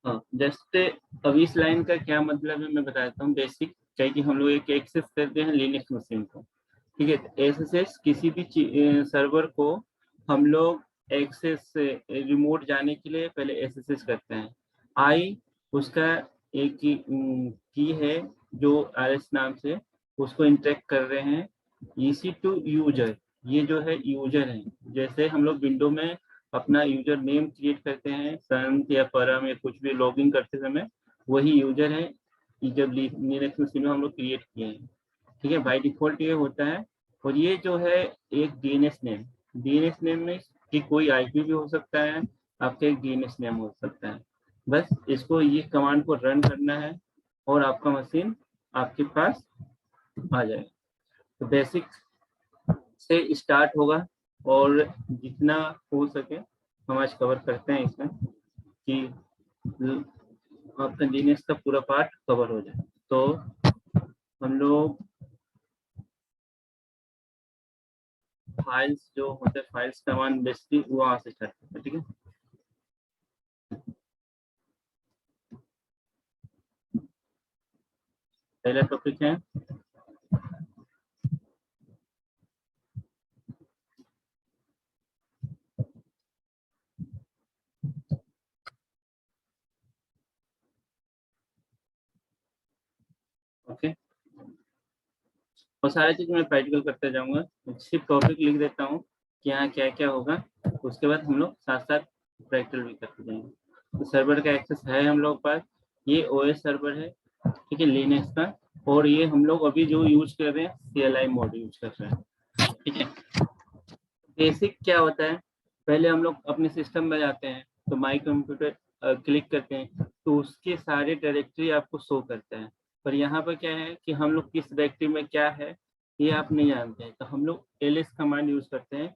हाँ, जैसे अब इस लाइन का क्या मतलब है मैं बता देता हूँ बेसिक। क्या है कि हम लोग एक एक्सेस करते हैं लिनक्स मशीन को, ठीक है। एसएसएस किसी भी सर्वर को हम लोग एक्सेस से रिमोट जाने के लिए पहले एसएसएस करते हैं। आई उसका एक की है जो आरएस नाम से उसको इंटरेक्ट कर रहे हैं। ईसी टू यूजर, ये जो है यूजर है। जैसे हम लोग विंडो में अपना यूजर नेम क्रिएट करते हैं संत या परम या कुछ भी लॉगिन करते समय, वही यूजर है जब लिनक्स मशीन में हम लोग क्रिएट किए हैं, ठीक है। बाय डिफॉल्ट ये होता है। और ये जो है एक डीएनएस नेम, डीएनएस नेम में कि कोई आईपी भी हो सकता है, आपका एक डीएनएस नेम हो सकता है। बस इसको ये कमांड को रन करना है और आपका मशीन आपके पास आ जाएगा। तो बेसिक से स्टार्ट होगा और जितना हो सके हम आज कवर करते हैं इसमें कि आपका डीएनएस का पूरा पार्ट कवर हो जाए। तो हम लोग फाइल्स जो होते हैं, फाइल्स कमांड बेसिकली वहां से स्टार्ट करते हैं, ठीक है। पहला टॉपिक है ओके। और सारी चीज मैं प्रैक्टिकल करते जाऊंगा, सिर्फ टॉपिक लिख देता हूँ कि यहाँ क्या क्या होगा। उसके बाद हम लोग साथ साथ प्रैक्टिकल भी करते जाएंगे। तो सर्वर का एक्सेस है हम लोग पास, ये ओएस सर्वर है, ठीक है, लिनक्स का। और ये हम लोग अभी जो यूज कर रहे हैं CLI मोड यूज कर रहे हैं, ठीक है। बेसिक क्या होता है, पहले हम लोग अपने सिस्टम में जाते हैं तो माई कंप्यूटर क्लिक करते हैं तो उसके सारे डायरेक्टरी आपको शो करता है। पर यहाँ पर क्या है कि हम लोग किस डायरेक्टरी में क्या है ये आप नहीं जानते हैं, तो हम लोग ls कमांड यूज करते हैं,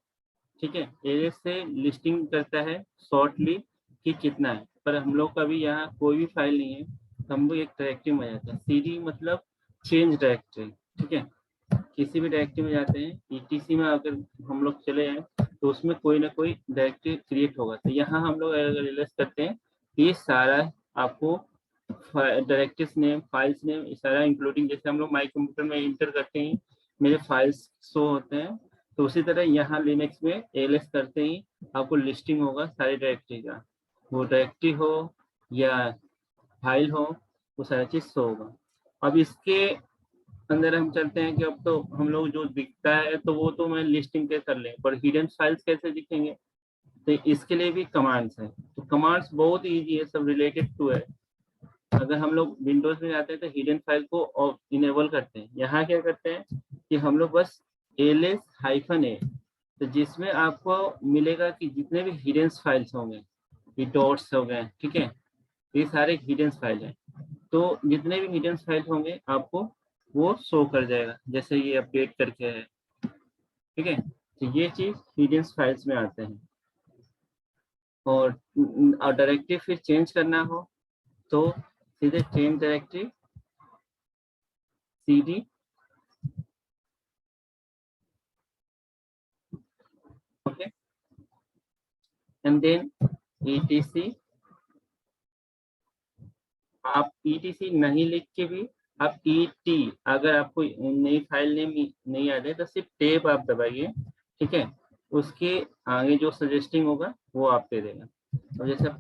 ठीक है। ls से लिस्टिंग करता है शॉर्टली कि कितना है। पर हम लोग का भी यहाँ कोई भी फाइल नहीं है, तो हम लोग एक डायरेक्टरी में जाते हैं। cd मतलब चेंज डायरेक्टरी, ठीक है। किसी भी डायरेक्टरी में जाते हैं, ईटीसी में अगर हम लोग चले जाए तो उसमें कोई ना कोई डायरेक्टरी क्रिएट होगा। तो यहाँ हम लोग अगर रियलाइज करते हैं ये सारा आपको डायरेक्टरीज नेम, फाइल्स नेम, सारा इंक्लूडिंग, जैसे हम लोग माई कंप्यूटर में इंटर करते हैं मेरे फाइल्स शो होते हैं, तो उसी तरह यहाँ लिनक्स में एलएस करते ही आपको लिस्टिंग होगा सारी डायरेक्टरी का। वो डायरेक्टरी हो या फाइल हो, वो सारा चीज शो होगा। अब इसके अंदर हम चलते हैं कि अब तो हम लोग जो दिखता है तो वो तो मैं लिस्टिंग के कर लें, पर हिडन फाइल्स कैसे दिखेंगे, तो इसके लिए भी कमांड्स है। तो कमांड्स बहुत इजी है, सब रिलेटेड टू है। अगर हम लोग विंडोज में जाते हैं तो हिडन फाइल को इनेबल करते हैं। यहाँ क्या करते हैं कि हम लोग बस ls-a, तो जिसमें आपको मिलेगा कि जितने भी हिडन फाइल्स होंगे, ये डॉट्स हो गए, ठीक है, ये सारे हिडन फाइल हैं। तो जितने भी हिडन फाइल होंगे आपको वो शो कर जाएगा, जैसे ये अपडेट करके है, ठीक है। तो ये चीज हिडन फाइल्स में आते हैं। और डायरेक्टरी फिर चेंज करना हो तो सीधे change directory cd, okay, and then etc। आप etc नहीं लिख के भी आप et, अगर आपको नई फाइल नेम नहीं आ रही तो सिर्फ टेब आप दबाइए, ठीक है। उसके आगे जो सजेस्टिंग होगा वो आप दे देगा। और जैसे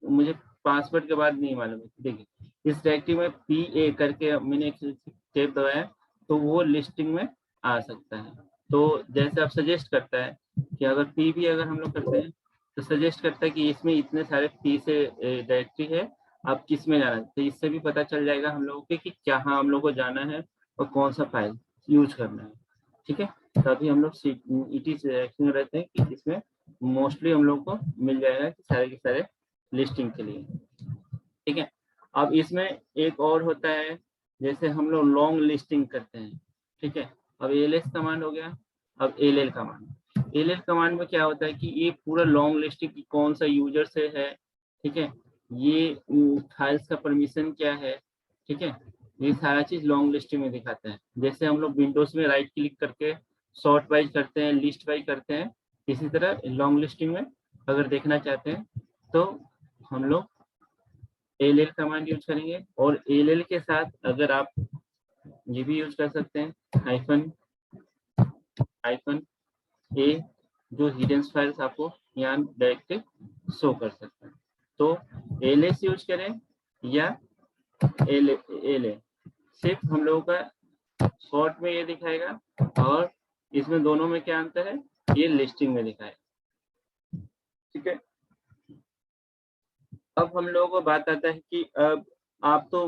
मुझे पासवर्ड के बाद नहीं मालूम है, देखिए इस डायरेक्टरी में pa करके मैंने एक टेब दबाया तो वो लिस्टिंग में आ सकता है। तो जैसे आप सजेस्ट करता है कि अगर p भी अगर हम लोग करते हैं तो सजेस्ट करता है कि इसमें इतने सारे p से डायरेक्टरी है, आप किस में जाना है। तो इससे भी पता चल जाएगा हम लोगों के कि क्या हाँ हम लोग को जाना है और कौन सा फाइल यूज करना है, ठीक है। तो अभी हम लोग ईटी सिलेक्शन में रहते हैं कि इसमें मोस्टली हम लोग को मिल जाएगा कि सारे के सारे लिस्टिंग के लिए, ठीक है। अब इसमें एक और होता है, जैसे हम लोग लॉन्ग लिस्टिंग करते हैं, ठीक है। अब ls कमांड हो गया। अब ll कमांड, ll कमांड में क्या होता है कि ये पूरा लॉन्ग लिस्टिंग की कौन सा यूजर से है, ठीक है, ये फाइल्स का परमिशन क्या है, ठीक है, ये सारा चीज लॉन्ग लिस्टिंग में दिखाते हैं। जैसे हम लोग विंडोज में राइट क्लिक करके सॉर्ट वाइज करते हैं, लिस्ट वाइज करते हैं, इसी तरह लॉन्ग लिस्टिंग में अगर देखना चाहते हैं तो हम लोग एल कमांड यूज करेंगे, और एल के साथ अगर आप ये भी यूज कर सकते हैं हाइफन ए, जो हिडन फाइल्स आपको यहाँ डायरेक्ट शो कर सकते हैं। तो एलएस यूज करें या एल सिर्फ हम लोगों का शॉर्ट में ये दिखाएगा, और इसमें दोनों में क्या अंतर है, ये लिस्टिंग में दिखाएगा। ठीक है, अब हम लोगों को बात आता है कि अब आप तो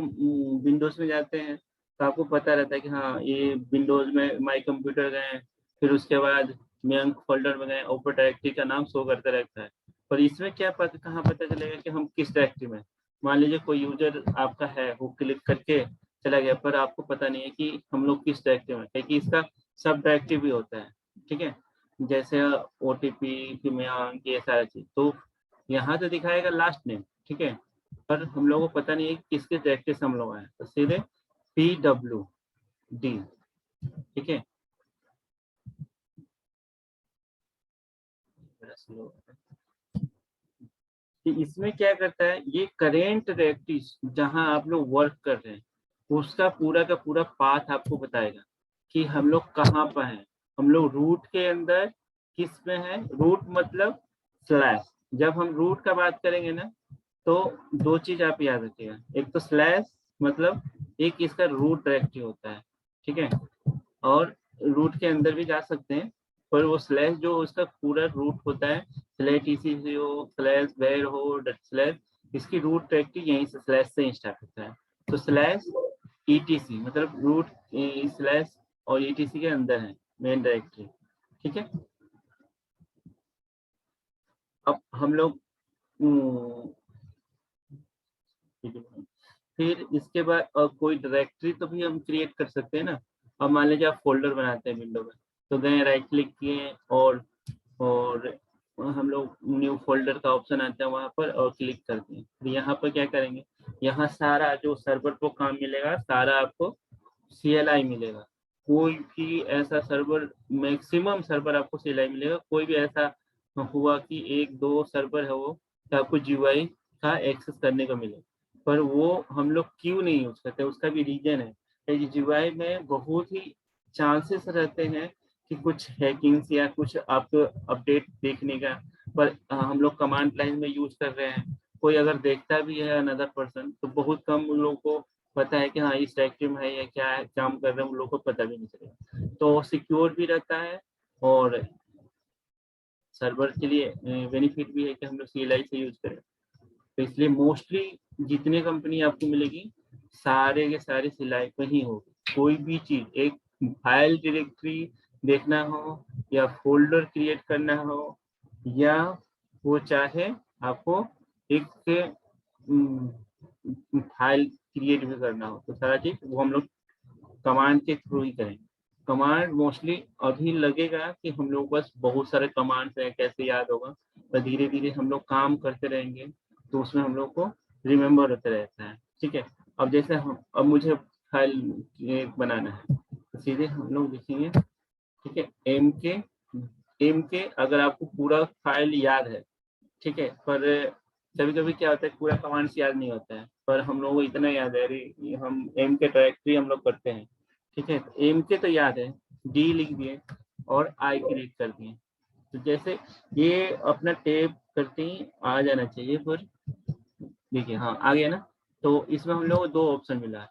विंडोज में जाते हैं तो आपको पता रहता है कि हाँ ये विंडोज में माई कंप्यूटर गए, फिर उसके बाद मयंक फोल्डर में गए, ओपन डायरेक्टरी का नाम शो करता रहता है। पर इसमें क्या पता, कहाँ पता चलेगा कि हम किस डायरेक्टरी में। मान लीजिए कोई यूजर आपका है, वो क्लिक करके चला गया, पर आपको पता नहीं है कि हम लोग किस डायरेक्टरी में, क्योंकि इसका सब डायरेक्टरी भी होता है। ठीक है, जैसे OTP मयंक, ये सारा चीज, तो यहाँ तो दिखाएगा लास्ट नेम। ठीक है, पर हम लोगों को पता नहीं है किसके डायरेक्टरी से हम लोग आए, तो सीधे PWD। ठीक है, कि इसमें क्या करता है, ये करेंट डायरेक्टरी जहां आप लोग वर्क कर रहे हैं उसका पूरा का पूरा पाथ आपको बताएगा कि हम लोग कहाँ पर हैं। हम लोग रूट के अंदर किस में है, रूट मतलब स्लैश। जब हम रूट का बात करेंगे ना, तो दो चीज आप याद रखिएगा, एक तो स्लैश मतलब एक इसका रूट डायरेक्टरी होता है। ठीक है, और रूट के अंदर भी जा सकते हैं, पर वो स्लैश जो उसका पूरा रूट होता है, स्लैश ECC हो, स्लैश वेयर हो, स्लैश, इसकी रूट डायरेक्टरी यहीं से स्लैश से स्टार्ट होता है। तो स्लैश ETC मतलब रूट स्लैश और ETC के अंदर है मेन डायरेक्टरी। ठीक है, अब हम लोग फिर इसके बाद कोई डायरेक्टरी तो भी हम क्रिएट कर सकते हैं ना। अब मान लीजिए आप फोल्डर बनाते हैं विंडो में, तो गए राइट क्लिक किए और हम लोग न्यू फोल्डर का ऑप्शन आता है वहां पर, और क्लिक करते हैं। तो यहाँ पर क्या करेंगे, यहाँ सारा जो सर्वर को काम मिलेगा सारा आपको CLI मिलेगा। कोई भी ऐसा सर्वर, मैक्सिमम सर्वर आपको CLI मिलेगा। कोई भी ऐसा हुआ कि एक दो सर्वर है वो तो आपको GUI का एक्सेस करने को मिले, पर वो हम लोग क्यों नहीं यूज करते, उसका भी रीजन है कि GUI में बहुत ही चांसेस रहते हैं कि कुछ हैकिंग्स या कुछ आपको अपडेट देखने का। पर हम लोग कमांड लाइन में यूज कर रहे हैं, कोई अगर देखता भी है अनदर पर्सन, तो बहुत कम उन लोगों को पता है कि हाँ इस डायरेक्टरी में है या क्या है, काम कर रहे हैं, उन लोगों को पता भी नहीं चलेगा। तो सिक्योर भी रहता है, और सर्वर के लिए बेनिफिट भी है कि हम लोग CLI से यूज करें। तो इसलिए मोस्टली जितने कंपनी आपको मिलेगी सारे के सारे सिलाई पे ही होगी। कोई भी चीज, एक फाइल डायरेक्टरी देखना हो या फोल्डर क्रिएट करना हो, या वो चाहे आपको एक फाइल क्रिएट भी करना हो, तो सारा चीज वो हम लोग कमांड के थ्रू ही करेंगे। कमांड मोस्टली अभी लगेगा कि हम लोग बस बहुत सारे कमांड्स हैं कैसे याद होगा, पर धीरे धीरे हम लोग काम करते रहेंगे तो उसमें हम लोग को रिमेम्बर होता रहता है। ठीक है, अब जैसे हम, अब मुझे फाइल बनाना है, तो सीधे हम लोग लिखेंगे। ठीक है, एम के अगर आपको पूरा फाइल याद है, ठीक है, पर कभी कभी क्या होता है पूरा कमांड्स याद नहीं होता है, पर हम लोगों को इतना याद है, अरे हम एम के डायरेक्टरी हम लोग करते हैं। ठीक है, एम के तो याद है, डी लिख दिए और आई क्लिक कर दिए, तो जैसे ये अपना टेप करते ही आ जाना चाहिए। पर देखिए हाँ आ गया ना, तो इसमें हम लोग को दो ऑप्शन मिला है।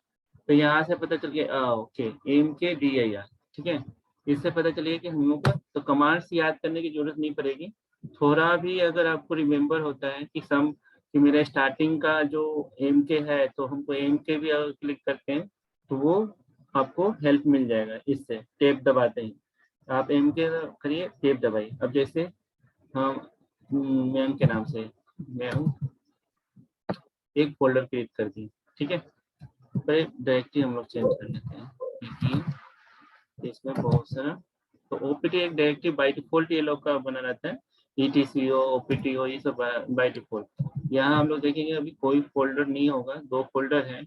तो यहाँ से पता चल गया ओके MKDIR। ठीक है, इससे पता चलिए कि हम लोग को तो कमांड्स याद करने की जरूरत नहीं पड़ेगी। थोड़ा भी अगर आपको रिमेम्बर होता है कि सम कि मेरा स्टार्टिंग का जो MK है, तो हमको MK भी अगर क्लिक करते हैं तो वो आपको हेल्प मिल जाएगा। इससे टेप दबाते ही आप MK करिए, टेप दबाइए। अब जैसे हम मैम के नाम से मैम एक फोल्डर क्रिएट कर दी। ठीक है, पर डायरेक्टरी हम लोग चेंज कर लेते हैं क्योंकि इसमें बहुत सारा, तो OPT एक डायरेक्टरी बाय डिफॉल्ट ये लोग का बना रहता है, ETC हो OPT हो, ये सब बाय डिफॉल्ट। यहाँ हम लोग देखेंगे अभी कोई फोल्डर नहीं होगा, दो फोल्डर है,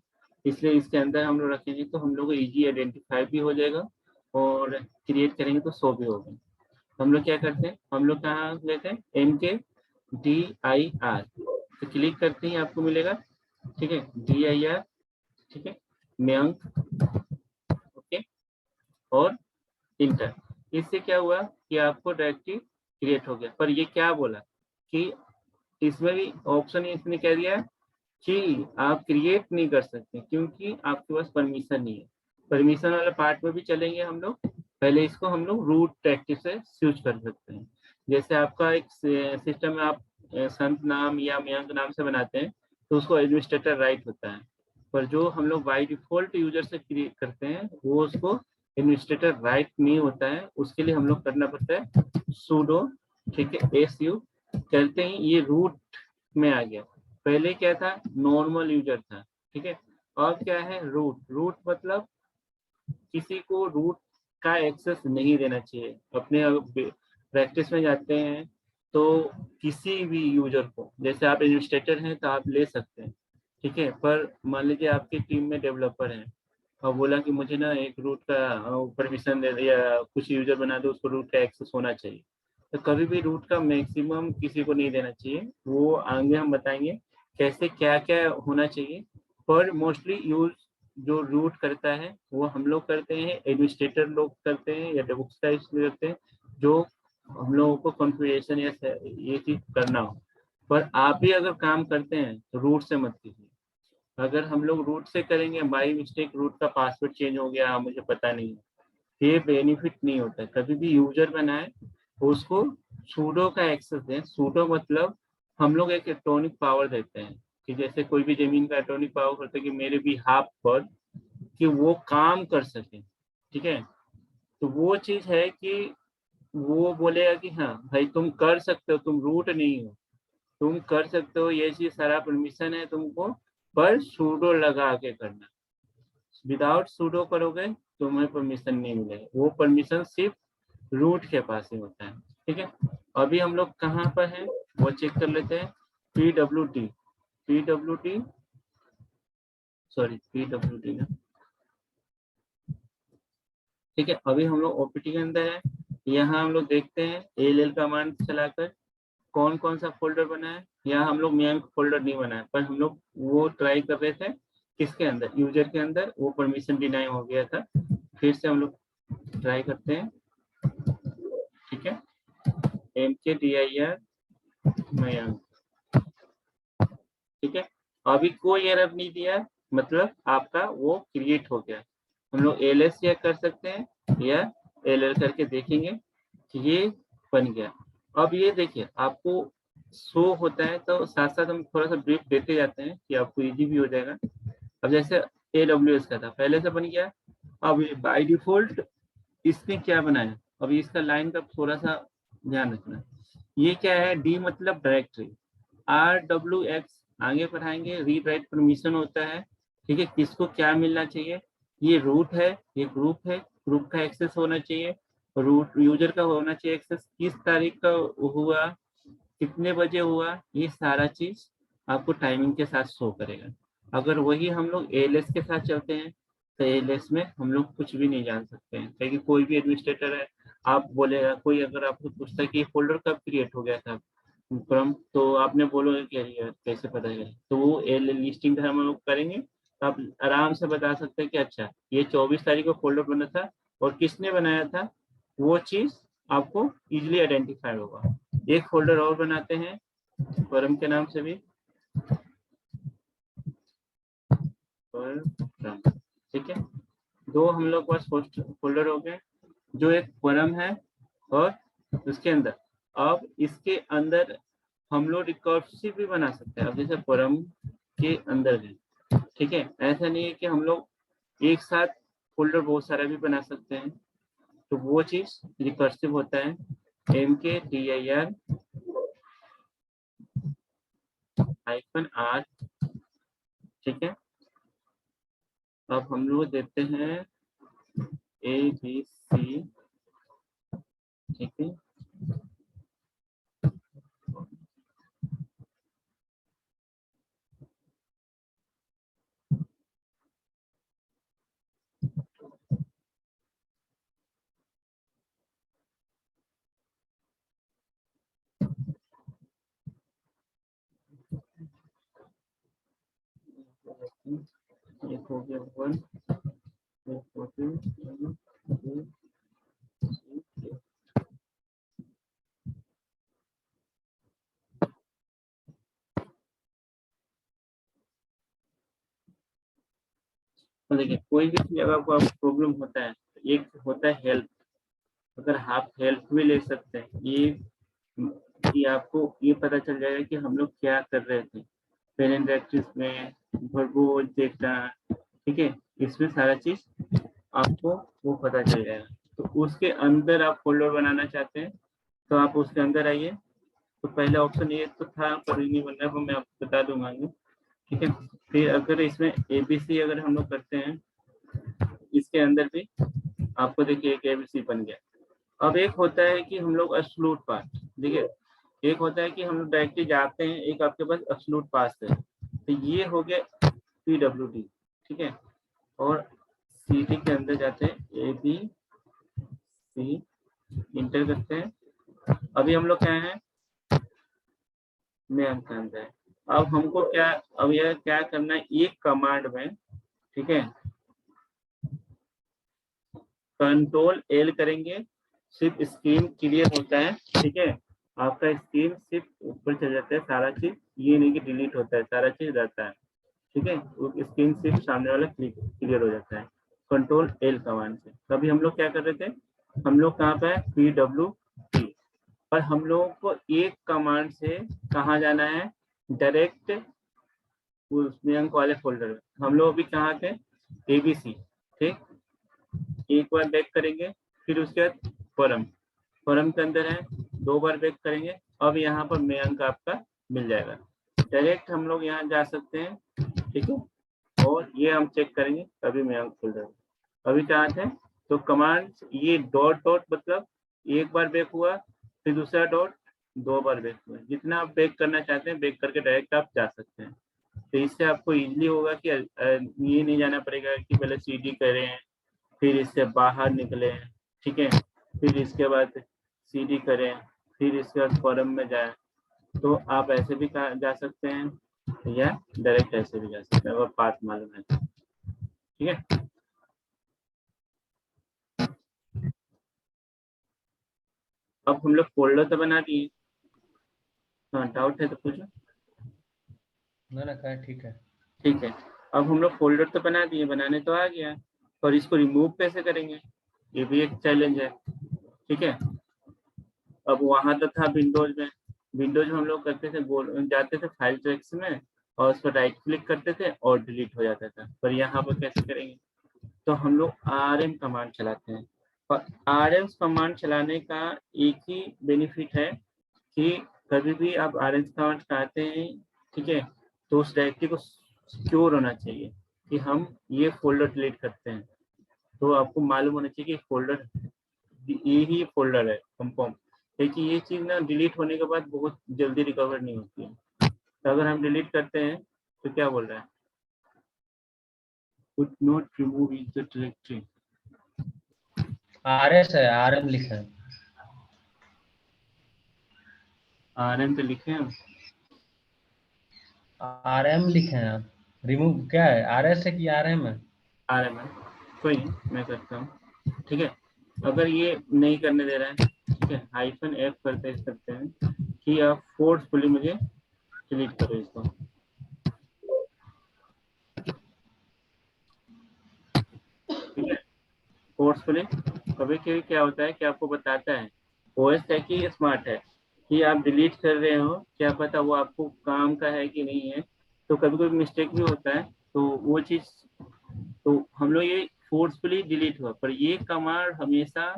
इसलिए इसके अंदर हम लोग रखेंगे तो हम लोग को इजी आइडेंटिफाई भी हो जाएगा, और क्रिएट करेंगे तो शो भी होगा। हम लोग क्या करते हैं, हम लोग कहाँ लेते हैं MKDIR, तो क्लिक करते ही आपको मिलेगा ठीक है, DIR, ठीक है, मयंक, ओके, और इंटर। इससे क्या हुआ कि आपको डायरेक्टरी क्रिएट हो गया। पर ये क्या बोला कि इसमें भी ऑप्शन इसने कह दिया कि आप क्रिएट नहीं कर सकते क्योंकि आपके पास परमिशन नहीं है। परमिशन वाले पार्ट में भी चलेंगे हम लोग। पहले इसको हम लोग रूट डायरेक्टरी से स्विच कर सकते हैं। जैसे आपका एक सिस्टम में आप संत नाम या मयंक नाम से बनाते हैं तो उसको एडमिनिस्ट्रेटर राइट होता है। पर जो हम लोग बाई डिफॉल्ट यूजर से क्रिएट करते हैं वो उसको एडमिनिस्ट्रेटर राइट नहीं होता है। उसके लिए हम लोग करना पड़ता है sudo, ठीक है, su करते ही ये रूट में आ गया। पहले क्या था, नॉर्मल यूजर था, ठीक है। अब क्या है, रूट। रूट मतलब किसी को रूट का एक्सेस नहीं देना चाहिए। अपने प्रैक्टिस में जाते हैं तो किसी भी यूजर को, जैसे आप एडमिनिस्ट्रेटर हैं तो आप ले सकते हैं, ठीक है। पर मान लीजिए आपकी टीम में डेवलपर हैं और बोला कि मुझे ना एक रूट का परमिशन दे या कुछ यूजर बना दो, उसको रूट का एक्सेस होना चाहिए। तो कभी भी रूट का मैक्सिमम किसी को नहीं देना चाहिए। वो आगे हम बताएंगे कैसे क्या क्या होना चाहिए। पर मोस्टली यूज जो रूट करता है वो हम लोग करते हैं, एडमिनिस्ट्रेटर लोग करते हैं या डेवलपर्स करते हैं, जो हम लोगों को कॉन्फ़िगरेशन या ये चीज करना हो। पर आप भी अगर काम करते हैं तो रूट से मत कीजिए। अगर हम लोग रूट से करेंगे, बाई मिस्टेक रूट का पासवर्ड चेंज हो गया, मुझे पता नहीं है, ये बेनिफिट नहीं होता है। कभी भी यूजर बनाए उसको सूडो का एक्सेस दें। सूडो मतलब हम लोग एक इलेक्ट्रॉनिक पावर देते हैं कि जैसे कोई भी जमीन का इलेक्ट्रॉनिक पावर करते हैं कि मेरे भी हाफ पर कि वो काम कर सके, ठीक है। तो वो चीज है कि वो बोलेगा कि हाँ भाई तुम कर सकते हो, तुम रूट नहीं हो, तुम कर सकते हो, ये चीज सारा परमिशन है तुमको, पर सूडो लगा के करना। विदाउट सूडो करोगे तुम्हें परमिशन नहीं मिलेगा। वो परमिशन सिर्फ रूट के पास ही होता है, ठीक है। अभी हम लोग कहाँ पर हैं वो चेक कर लेते हैं। PWT, PWT, सॉरी PWT ना, ठीक है। अभी हम लोग OPT के अंदर है। यहाँ हम लोग देखते हैं ALL कमांड चलाकर कौन कौन सा फोल्डर बना है। यहाँ हम लोग मयंक फोल्डर नहीं बनाए, पर हम लोग वो ट्राई कर रहे थे किसके अंदर, यूजर के अंदर, वो परमिशन डिनाई हो गया था। फिर से हम लोग ट्राई करते हैं, ठीक है। MKDIR मयंक, ठीक है। अभी कोई एरर नहीं दिया, मतलब आपका वो क्रिएट हो गया। हम लोग ALS चेक कर सकते हैं या LL करके देखेंगे कि ये बन गया। अब ये देखिए आपको शो होता है, तो साथ साथ हम थोड़ा सा ब्रीफ देते जाते हैं कि आपको इजी भी हो जाएगा। अब जैसे AWS का था, पहले से बन गया। अब बाय डिफॉल्ट इसने क्या बनाया, अभी इसका लाइन का थोड़ा सा ध्यान रखना। ये क्या है, डी मतलब डायरेक्टरी, RWX आगे पढ़ाएंगे, रीड राइट परमिशन होता है, ठीक है। किसको क्या मिलना चाहिए, ये रूट है, ये ग्रुप है, ग्रुप का एक्सेस होना चाहिए, रूट यूजर का होना चाहिए एक्सेस, किस तारीख का हुआ, कितने बजे हुआ, ये सारा चीज आपको टाइमिंग के साथ शो करेगा। अगर वही हम लोग ALS के साथ चलते हैं तो ALS में हम लोग कुछ भी नहीं जान सकते हैं, क्योंकि कोई भी एडमिनिस्ट्रेटर है, आप बोलेगा कोई अगर आपको पूछता है कि ये फोल्डर कब क्रिएट हो गया था फ्रॉम, तो आपने बोलोगे कि यार कैसे पता है, तो वो लिस्टिंग हम लोग करेंगे तो आप आराम से बता सकते हैं कि अच्छा ये 24 तारीख को फोल्डर बना था और किसने बनाया था, वो चीज आपको इजिली आइडेंटिफाई होगा। एक फोल्डर और बनाते हैं परम के नाम से भी, परम, ठीक है। दो हम लोग के पास फोल्डर हो गए, जो एक परम है और उसके अंदर। अब इसके अंदर हम लोग रिकर्सिव भी बना सकते हैं। अब जैसे परम के अंदर है, ठीक है, ऐसा नहीं है कि हम लोग एक साथ फोल्डर बहुत सारा भी बना सकते हैं, तो वो चीज रिकर्सिव होता है। MKDIR -R, ठीक है। अब हम लोग देते हैं ABC, ठीक है। तो देखिए कोई भी चीज अगर आपको प्रॉब्लम होता है, एक होता है हेल्प, अगर आप हेल्प भी ले सकते हैं, ये कि आपको ये पता चल जाएगा कि हम लोग क्या कर रहे थे पेरेंट एक्टिव में, वर्बोज देखना, ठीक है, इसमें सारा चीज आपको वो पता चल जाएगा। तो उसके अंदर आप फोल्डर बनाना चाहते हैं तो आप उसके अंदर आइए। तो पहले ऑप्शन ये तो था पर नहीं बन रहा है, वो मैं आपको बता दूंगा, ठीक है। फिर अगर इसमें ABC अगर हम लोग करते हैं, इसके अंदर भी आपको देखिए एक ABC बन गया। अब एक होता है कि हम लोग एब्सोल्यूट पाथ, देखिए एक होता है कि हम लोग डायरेक्टली जाते हैं, एक आपके पास एब्सोल्यूट पाथ है। तो ये हो गया PWD, ठीक है। और CD के अंदर जाते हैं ABC, इंटर करते हैं। अभी हम लोग क्या है, में के अंदर है। अब हमको क्या, अब यह क्या करना है, एक कमांड में, ठीक है, Ctrl L करेंगे, सिर्फ स्क्रीन क्लियर होता है, ठीक है, आपका स्क्रीन सिर्फ ऊपर चल जाता है, सारा चीज ये नहीं कि डिलीट होता है, सारा चीज रहता है, ठीक है, स्क्रीन सिर्फ सामने वाला क्लियर हो जाता है Ctrl L कमांड से। तभी हम लोग क्या कर रहे थे, हम लोग कहाँ पे है, PWD, और हम लोगों को एक कमांड से कहाँ जाना है, डायरेक्ट उसमें वाले फोल्डर में। हम लोग अभी कहाँ थे, ABC, ठीक, एक बार बैक करेंगे, फिर उसके बाद फॉरम के अंदर है, 2 बार बैक करेंगे, अब यहाँ पर मयंक आपका मिल जाएगा, डायरेक्ट हम लोग यहाँ जा सकते हैं, ठीक है, और ये हम चेक करेंगे तभी मयंक खुल जाएगा। अभी कहाँ थे, तो कमांड ये डॉट डॉट मतलब एक बार बैक हुआ, फिर दूसरा डॉट 2 बार बैक हुआ, जितना आप बैक करना चाहते हैं बैक करके डायरेक्ट आप जा सकते हैं। तो इससे आपको इजीली होगा कि ये नहीं जाना पड़ेगा कि पहले CD करें फिर इससे बाहर निकले, ठीक है, फिर इसके बाद CD करें, फिर इसके बाद फॉरम में जाए। तो आप ऐसे भी जा सकते हैं या डायरेक्ट ऐसे भी जा सकते हैं अगर पाथ मालूम है, ठीक है। अब हम लोग फोल्डर तो बना दिए, हाँ डाउट है तो पूछो। ना क्या ठीक है, ठीक है, अब हम लोग फोल्डर तो बना दिए, बनाने तो आ गया, और इसको रिमूव कैसे करेंगे, ये भी एक चैलेंज है, ठीक है। अब वहां तो था विंडोज में हम लोग करते थे, जाते थे फाइल ट्रैक्स में और उस पर राइट क्लिक करते थे और डिलीट हो जाता था, पर यहाँ पर कैसे करेंगे, तो हम लोग RM कमांड चलाते हैं। और RM कमांड चलाने का एक ही बेनिफिट है कि कभी भी आप RM कमांड चलाते हैं, ठीक है, तो उस डायरेक्टरी को सिक्योर होना चाहिए कि हम ये फोल्डर डिलीट करते हैं, तो आपको मालूम होना चाहिए कि फोल्डर ये ही फोल्डर है कंफर्म, क्योंकि ये चीज ना डिलीट होने के बाद बहुत जल्दी रिकवर नहीं होती है। तो अगर हम डिलीट करते हैं तो क्या बोल रहा है, could not remove in the directory, RS है, RM लिखा है, RM पे लिखे हैं, RM लिखे हैं आप, रिमूव क्या है, RS है कि RM है? RM है, कोई नहीं मैं करता हूँ, ठीक है। अगर ये नहीं करने दे रहा है, ठीक है, -F करते हैं कि आप फोर्सफुली मुझे डिलीट करो इसको, ठीक है, फोर्सफुली। कभी कभी क्या होता है कि आपको बताता है OS है कि स्मार्ट है कि आप डिलीट कर रहे हो, क्या पता वो आपको काम का है कि नहीं है, तो कभी कभी मिस्टेक भी होता है, तो वो चीज, तो हम लोग ये फोर्सफुली डिलीट हुआ, पर ये कमांड हमेशा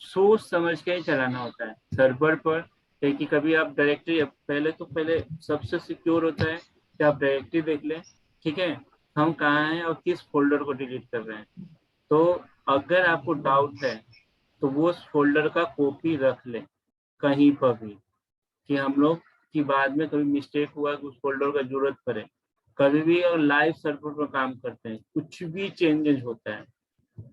सोच समझ के ही चलाना होता है सर्वर पर, क्योंकि कभी आप डायरेक्टरी, पहले सबसे सिक्योर होता है कि आप डायरेक्टरी देख लें, ठीक है, हम कहाँ हैं और किस फोल्डर को डिलीट कर रहे हैं। तो अगर आपको डाउट है तो वो उस फोल्डर का कॉपी रख लें कहीं पर भी, कि हम लोग की बाद में कभी मिस्टेक हुआ कि उस फोल्डर का जरूरत पड़े। कभी भी अगर लाइव सर्वर पर काम करते हैं कुछ भी चेंजेस होता है,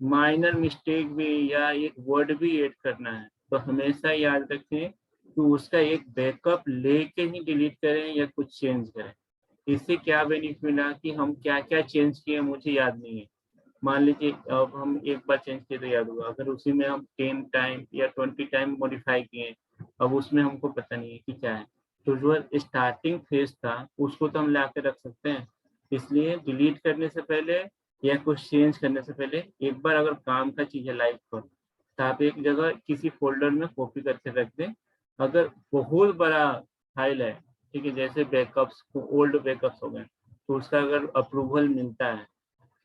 माइनर मिस्टेक भी या एक वर्ड भी ऐड करना है, तो हमेशा याद रखें कि उसका एक बैकअप लेके ही डिलीट करें या कुछ चेंज करें, इससे क्या बेनिफिट मिला कि हम क्या क्या चेंज किए मुझे याद नहीं है। मान लीजिए अब हम एक बार चेंज किए तो याद होगा, अगर उसी में हम 10 टाइम या 20 टाइम मॉडिफाई किए, अब उसमें हमको पता नहीं है कि क्या है, तो जो स्टार्टिंग फेज था उसको तो हम ला के रख सकते हैं। इसलिए डिलीट करने से पहले या कुछ चेंज करने से पहले एक बार अगर काम का चीज है लाइव पर, तो आप एक जगह किसी फोल्डर में कॉपी करके रख दें। अगर बहुत बड़ा फाइल है, ठीक है, जैसे बैकअप्स, ओल्ड बैकअप्स हो गए, तो उसका अगर अप्रूवल मिलता है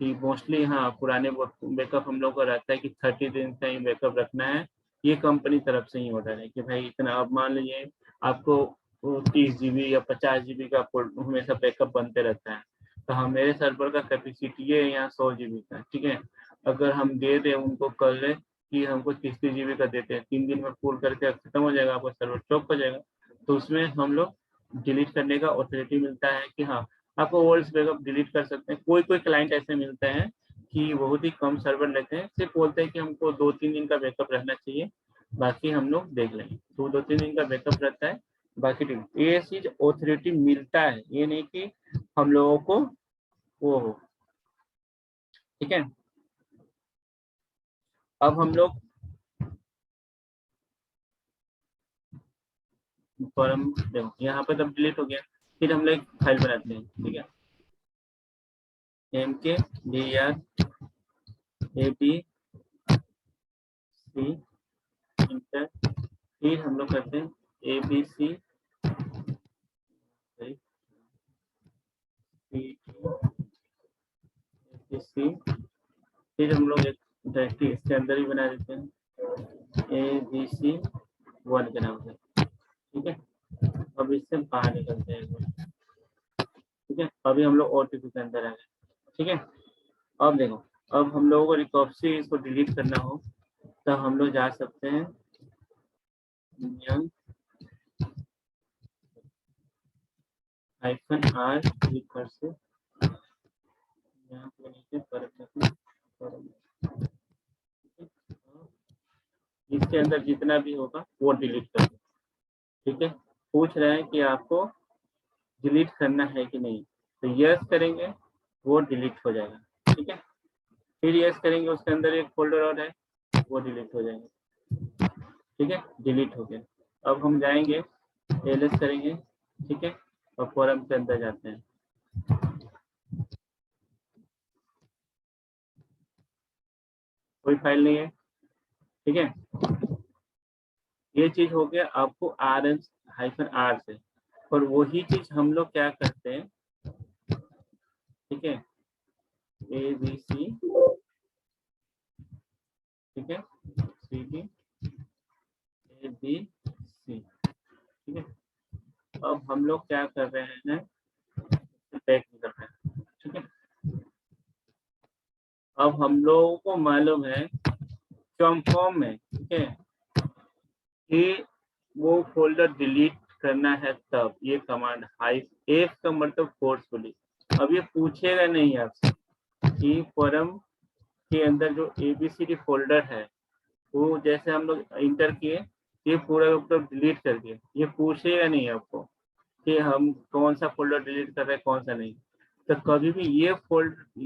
कि मोस्टली, हाँ, पुराने बैकअप हम लोग का रहता है कि 30 दिन का ही बैकअप रखना है, ये कंपनी तरफ से ही ऑर्डर है कि भाई इतना। अब मान लीजिए आपको 30 GB या 50 GB का हमेशा बैकअप बनते रहता है, तो हाँ, मेरे सर्वर का कैपेसिटी है यहाँ 100 GB का, ठीक है। अगर हम दे दें उनको कर कि हमको 30 GB का देते हैं, 3 दिन में फुल करके खत्म हो जाएगा, आपका सर्वर चौक हो जाएगा, तो उसमें हम लोग डिलीट करने का ऑथोरिटी मिलता है कि हाँ, आपको ओल्ड बैकअप डिलीट कर सकते हैं। कोई कोई क्लाइंट ऐसे मिलते हैं कि बहुत ही कम सर्वर लेते हैं, सिर्फ बोलते हैं कि हमको 2-3 दिन का बैकअप रहना चाहिए, बाकी हम लोग देख लेंगे, तो 2-3 दिन का बैकअप रहता है, बाकी ठीक। ये चीज ऑथोरिटी मिलता है, ये नहीं कि हम लोगों को वो हो, ठीक है। अब हम लोग फॉर्म देखो यहाँ पे तब डिलीट हो गया, फिर हम लोग एक फाइल बनाते हैं, ठीक है, mkdir abc इंटर, फिर हम लोग करते हैं abc फिर हम लोग एक डायरेक्टरी इसके अंदर ही बना देते हैं abc1 के नाम से, ठीक है। अब इससे बाहर निकलते हैं, ठीक है। अभी हम लोग ओटीपी के अंदर आ गए, ठीक है। अब देखो, अब हम लोगों को रिकॉर्ड इसको डिलीट करना हो तो हम लोग जा सकते हैं -r लिखकर से यहाँ पे नीचे इसके अंदर जितना भी होगा वो डिलीट कर दो, ठीक है। पूछ रहे हैं कि आपको डिलीट करना है कि नहीं, तो यस करेंगे, वो डिलीट हो जाएगा, ठीक है। फिर यस करेंगे, उसके अंदर एक फोल्डर और है, वो डिलीट हो जाएगा, ठीक है, डिलीट हो गया। अब हम जाएंगे एलएस करेंगे, ठीक है, और फोरम के अंदर जाते हैं, कोई फाइल नहीं है, ठीक है। ये चीज हो गया आपको -r से, और वही चीज हम लोग क्या करते हैं, ठीक है, abc, ठीक है, cd abc, ठीक है। अब हम लोग क्या कर रहे हैं, बैक कर रहे हैं, ठीक है। अब हम लोगों को मालूम है कंफर्म में, ठीक है, कि वो फोल्डर डिलीट करना है, तब ये कमांड -f का मतलब फोर्सफुली। अब ये पूछेगा नहीं आपसे कि फोरम के अंदर जो abcd फोल्डर है वो जैसे हम लोग इंटर किए, ये पूरा मतलब डिलीट कर दिए, ये पूछेगा नहीं आपको कि हम कौन सा फोल्डर डिलीट कर रहे हैं कौन सा नहीं। तो कभी भी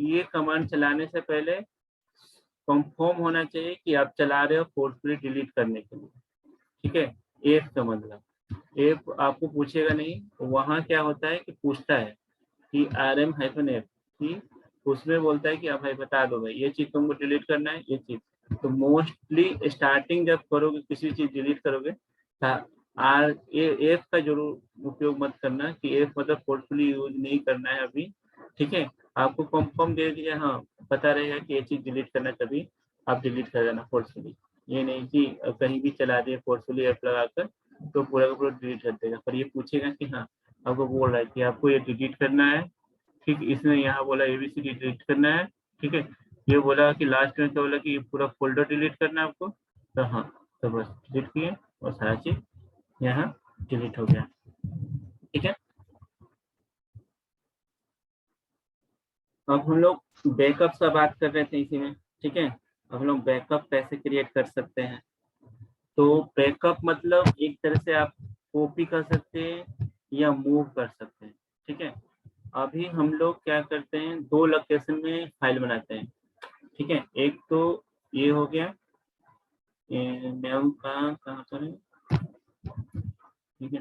ये कमांड चलाने से पहले कंफर्म होना चाहिए कि आप चला रहे हो फोर्सफुली डिलीट करने के लिए, ठीक है। एफ का मतलब एफ आपको पूछेगा नहीं, वहाँ क्या होता है कि पूछता है कि rm-f की, उसमें बोलता है कि आप भाई बता दो भाई ये चीज तुमको डिलीट करना है, ये चीज। तो मोस्टली स्टार्टिंग जब करोगे किसी चीज डिलीट करोगे, एफ का जरूर उपयोग मत करना कि एफ मतलब फोर्सफुली यूज नहीं करना है अभी, ठीक है। आपको कंफर्म दे दिया, हाँ, पता रहेगा कि ये चीज डिलीट करना, तभी आप डिलीट कर देना फोर्सफुली। ये नहीं कि कहीं भी चला दिए फोर्सफुली एफ लगाकर तो पूरा का पूरा डिलीट कर देगा, पर ये पूछेगा कि हाँ, आपको बोल रहा है कि आपको ये डिलीट करना है, ठीक। इसने यहाँ बोला एबीसी डिलीट करना है, ठीक है। ये बोला कि लास्ट में क्या बोला कि पूरा फोल्डर डिलीट करना है आपको, तो हाँ, तो बस डिलीट किए और सारा चीज यहाँ डिलीट हो गया, ठीक है। अब हम लोग बैकअप का बात कर रहे थे इसी में, ठीक है। अब हम लोग बैकअप कैसे क्रिएट कर सकते हैं, तो बैकअप मतलब एक तरह से आप कॉपी कर सकते हैं या मूव कर सकते हैं, ठीक है। अभी हम लोग क्या करते हैं, 2 लोकेशन में फाइल बनाते हैं, ठीक है। एक तो ये हो गया मेम का कहाँ पर है, ठीक है।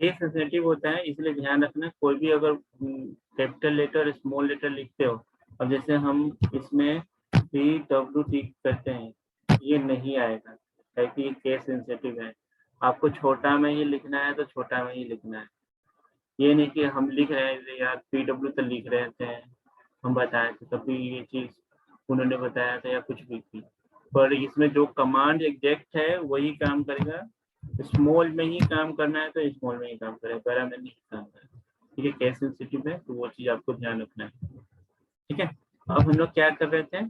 केस सेंसिटिव होता है, इसलिए ध्यान रखना कोई भी अगर कैपिटल लेटर स्मॉल लेटर लिखते हो, अब जैसे हम इसमें PWT करते हैं, ये नहीं आएगा क्योंकि ये केस सेंसिटिव है। आपको छोटा में ही लिखना है तो छोटा में ही लिखना है। ये नहीं कि हम लिख रहे हैं यार PW तो लिख रहे थे, हम बताए थे कभी ये चीज उन्होंने बताया था या कुछ भी थी, पर इसमें जो कमांड एग्जैक्ट है वही काम करेगा। स्मॉल में ही काम करना है तो स्मॉल में ही काम करेगा, बड़ा में नहीं काम करेगा, ठीक है। केस सेंसिटिव है तो वो चीज आपको ध्यान रखना है, ठीक है। अब हम लोग क्या कर रहे थे,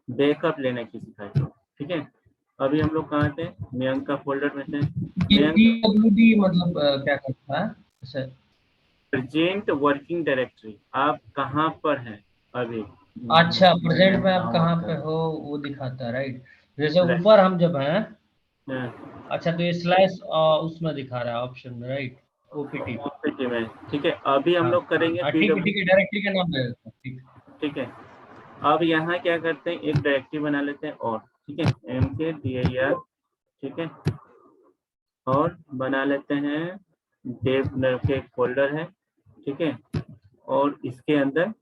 बैकअप लेना किसी फाइल को, ठीक है। अभी हम लोग कहाँ थे, मयंक का फोल्डर में थे। ये मयंक PWD मतलब क्या करता है सर? प्रेजेंट वर्किंग डायरेक्टरी, आप कहाँ पर हैं अभी। अच्छा, प्रेजेंट में आप कहाँ पे हो वो दिखाता है, राइट। जैसे राइट, ऊपर हम जब हैं, हाँ, अच्छा तो ये स्लैश उसमें दिखा रहा है ऑप्शन में, राइट। OPT। OPT में, ठीक है। अभी हम हाँ लोग करेंगे हाँ, ठीक है PW, ठीक है, डायरेक्टली का नाम दे देता हूँ, ठीक। ठीक है। अब यहाँ क्या करते हैं, एक डायरेक्टरी बना लेते हैं और, ठीक है, MKDIR, ठीक है। और बना लेते हैं डेव के एक फोल्डर है, ठीक है। और इसके अंदर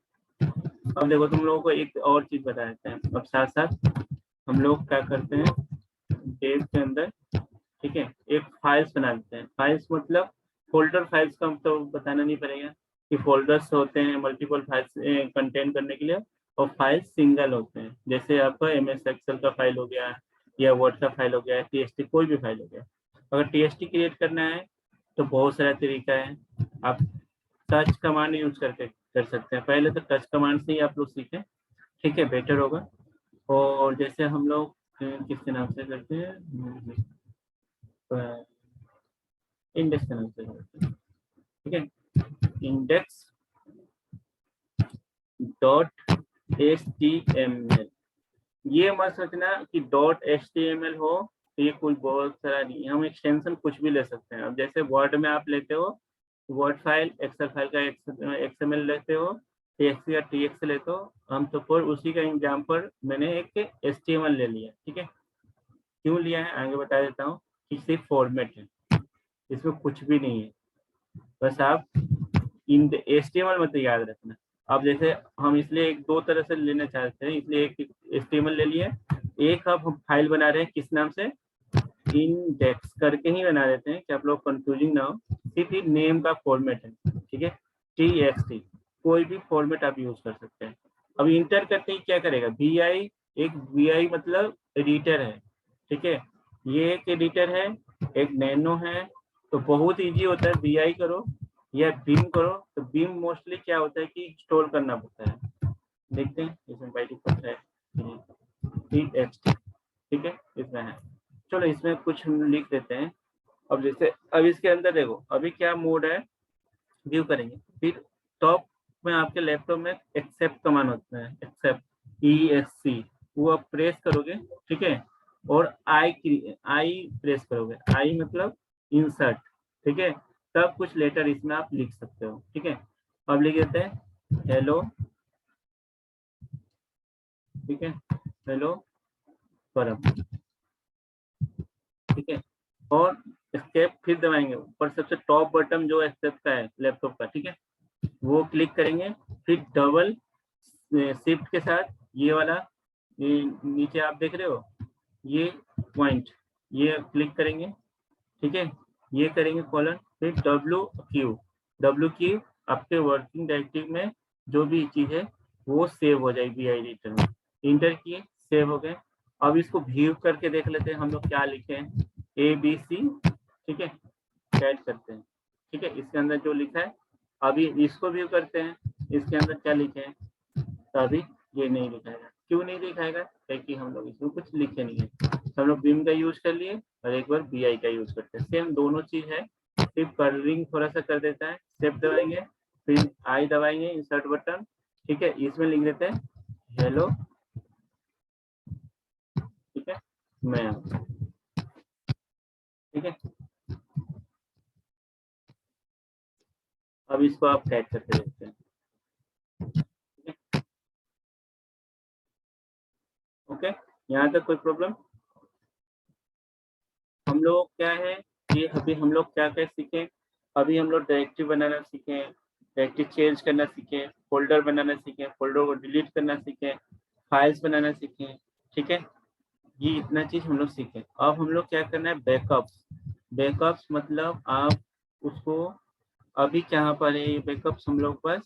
अब देखो तुम लोगों को एक और चीज बता देते हैं, अब साथ साथ हम लोग क्या करते हैं, डेव के अंदर, ठीक है, एक फाइल्स बना लेते हैं। फाइल्स मतलब फोल्डर फाइल्स का तो बताना नहीं पड़ेगा कि फोल्डर्स होते हैं मल्टीपल फाइल्स कंटेन करने के लिए, और फाइल्स सिंगल होते हैं, जैसे आपका MS एक्सेल का फाइल हो गया या वर्ड का फाइल हो गया, TXT कोई भी फाइल हो गया। अगर TXT क्रिएट करना है तो बहुत सारा तरीका है, आप टच कमांड यूज करके कर सकते हैं। पहले तो टच कमांड से ही आप लोग सीखें, ठीक है, बेटर होगा। और जैसे हम लोग किसके नाम से करते हैं, इंडेक्स के नाम से करते हैं, ठीक है। इंडेक्स .html, ये मत सोचना कि .html हो तो ये कुछ बहुत सारा नहीं, हम एक्सटेंशन कुछ भी ले सकते हैं। अब जैसे वर्ड में आप लेते हो वर्ड फाइल, एक्सेल फाइल का XML लेते हो, TXT या TX लेते हो, हम तो पर उसी का एग्जाम्पल मैंने एक HTML ले लिया, ठीक है। क्यों लिया है आगे बता देता हूँ, कि सिर्फ फॉर्मेट है, इसमें कुछ भी नहीं है, बस आप इन HTML मत याद रखना। अब जैसे हम इसलिए एक दो तरह से लेना चाहते हैं, इसलिए एक HTML ले लिए, एक अब हम फाइल बना रहे हैं किस नाम से, इंडेक्स करके ही बना देते हैं कि आप लोग कंफ्यूजिंग ना हो, सिर्फ ही नेम का फॉर्मेट है, ठीक है। TXT कोई भी फॉर्मेट आप यूज कर सकते हैं। अब इंटर करते ही क्या करेगा, VI, एक VI मतलब एडिटर है, ठीक है। ये एक एडिटर है, एक नैनो है, तो बहुत इजी होता है, VI करो या बीम करो। तो बीम मोस्टली क्या होता है कि इंस्टॉल करना पड़ता है, देखते हैं इसमें बाय डिफॉल्ट है TXT, ठीक है, इसमें है। चलो इसमें कुछ हम लिख देते हैं। अब जैसे अब इसके अंदर देखो अभी क्या मोड है, व्यू करेंगे, फिर टॉप में आपके लैपटॉप में एक्सेप्ट कमांड होता है, एक्सेप्ट ESC, वो आप प्रेस करोगे, ठीक है। और आई प्रेस करोगे, आई मतलब इंसर्ट, ठीक है। तब कुछ लेटर इसमें आप लिख सकते हो, ठीक है। अब लिख देते हैं हेलो, ठीक है, हेलो परम, ठीक है। और escape फिर दबाएंगे, ऊपर सबसे टॉप बटन जो एक्सेप्ट का है लैपटॉप का, ठीक है, वो क्लिक करेंगे। फिर डबल शिफ्ट के साथ ये वाला, ये नीचे आप देख रहे हो ये पॉइंट, ये क्लिक करेंगे, ठीक है। ये करेंगे कॉलन, फिर W Q आपके वर्किंग डायरेक्टरी में जो भी चीज है वो सेव हो जाएगी VI एडिटर में। इंटर किए, सेव हो गए। अब इसको व्यू करके देख लेते हैं हम लोग क्या लिखे हैं, ABC, ठीक है, ऐड करते हैं, ठीक है। इसके अंदर जो लिखा है, अभी इसको व्यू करते हैं, इसके अंदर क्या लिखे हैं, तो अभी ये नहीं दिखाएगा। क्यों नहीं दिखाएगा, क्योंकि हम लोग इसमें कुछ लिखे नहीं है। तो हम लोग बीम का यूज कर लिए और एक बार BI का यूज करते हैं, सेम दोनों चीज है, सिर्फ कलरिंग थोड़ा सा कर देता है। सेव दबाएंगे, फिर आई दबाएंगे, इंसर्ट बटन, ठीक है। इसमें लिख देते हैं हेलो, ठीक है, मैं, ठीक है। अब इसको आप टाइप करके देखते हैं। ओके, यहाँ तक कोई प्रॉब्लम? हम लोग क्या है कि अभी हम लोग क्या क्या सीखे, अभी हम लोग डायरेक्टरी बनाना सीखे, डायरेक्टरी चेंज करना सीखे, फोल्डर बनाना सीखे, फोल्डर को डिलीट करना सीखे, फाइल्स बनाना सीखे, ठीक है, ये इतना चीज हम लोग सीखे। अब हम लोग क्या करना है, बैकअप्स। बैकअप्स मतलब आप उसको अभी कहाँ पर है, ये बैकअप्स हम लोग पास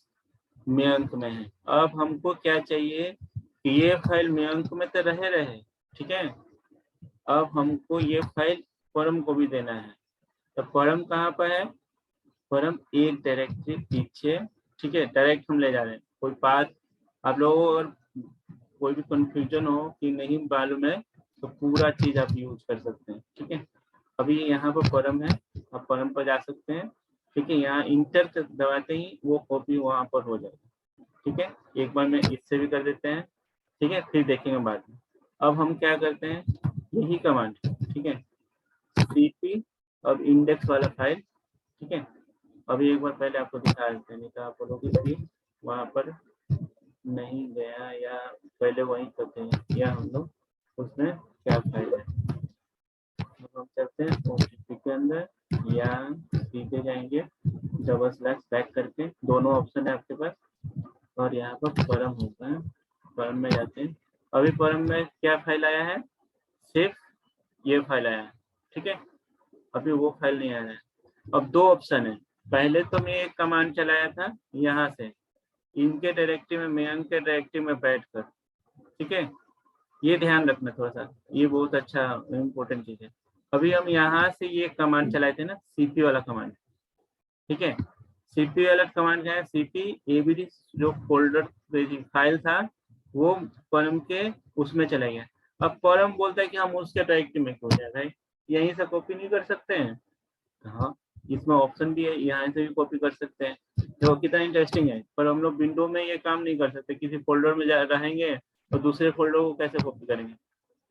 मयंक में है। अब हमको क्या चाहिए कि ये फाइल मयंक में तो रहे, ठीक है, अब हमको ये फाइल परम को भी देना है। तो परम कहाँ पर है, परम एक डायरेक्टरी पीछे, ठीक है, डायरेक्ट हम ले जा रहे हैं। कोई बात आप लोगों को अगर कोई भी कंफ्यूजन हो कि नहीं मालूम है तो पूरा चीज आप यूज कर सकते हैं, ठीक है। अभी यहाँ पर परम है, आप परम पर जा सकते हैं, ठीक है, यहाँ इंटर दबाते ही वो कॉपी वहां पर हो जाएगी, ठीक है। एक बार में इससे भी कर देते हैं, ठीक है, फिर देखेंगे बाद में। अब हम क्या करते हैं, यही कमांड, ठीक है, cp अब इंडेक्स वाला फाइल, ठीक है। अभी एक बार पहले आपको दिखा देते हैं, नहीं तो आप बोलोगे कि वहां पर नहीं गया या पहले वही करते हैं या हम लोग उसमें क्या फाइल है। हम चलते हैं ओटीपी के अंदर या सीधे जाएंगे डबल स्लैश बैक करके, दोनों ऑप्शन है आपके पास, और यहाँ पर परम होता है, परम में जाते हैं। अभी परम में क्या फाइल आया है, सिर्फ ये फाइल आया है, ठीक है, अभी वो फाइल नहीं आया है। अब दो ऑप्शन है, पहले तो मैं एक कमांड चलाया था यहाँ से इनके डायरेक्टरी में, मयंक के डायरेक्टरी में बैठकर, ठीक है, ये ध्यान रखना थोड़ा सा, ये बहुत अच्छा इम्पोर्टेंट चीज है। अभी हम यहाँ से ये कमांड चलाए थे ना, सीपी वाला कमांड, ठीक है, सीपी वाला कमांड क्या है, सीपी एबीडी जो फोल्डर फाइल था वो परम के उसमें चला गया। अब परम बोलता है कि हम उसके डायरेक्टरी में क्यों जाए भाई, यहीं से कॉपी नहीं कर सकते हैं? हाँ, इसमें ऑप्शन भी है, यहाँ से भी कॉपी कर सकते हैं, तो कितना इंटरेस्टिंग है। पर हम लोग विंडो में ये काम नहीं कर सकते, किसी फोल्डर में रहेंगे और दूसरे फोल्डर को कैसे कॉपी करेंगे,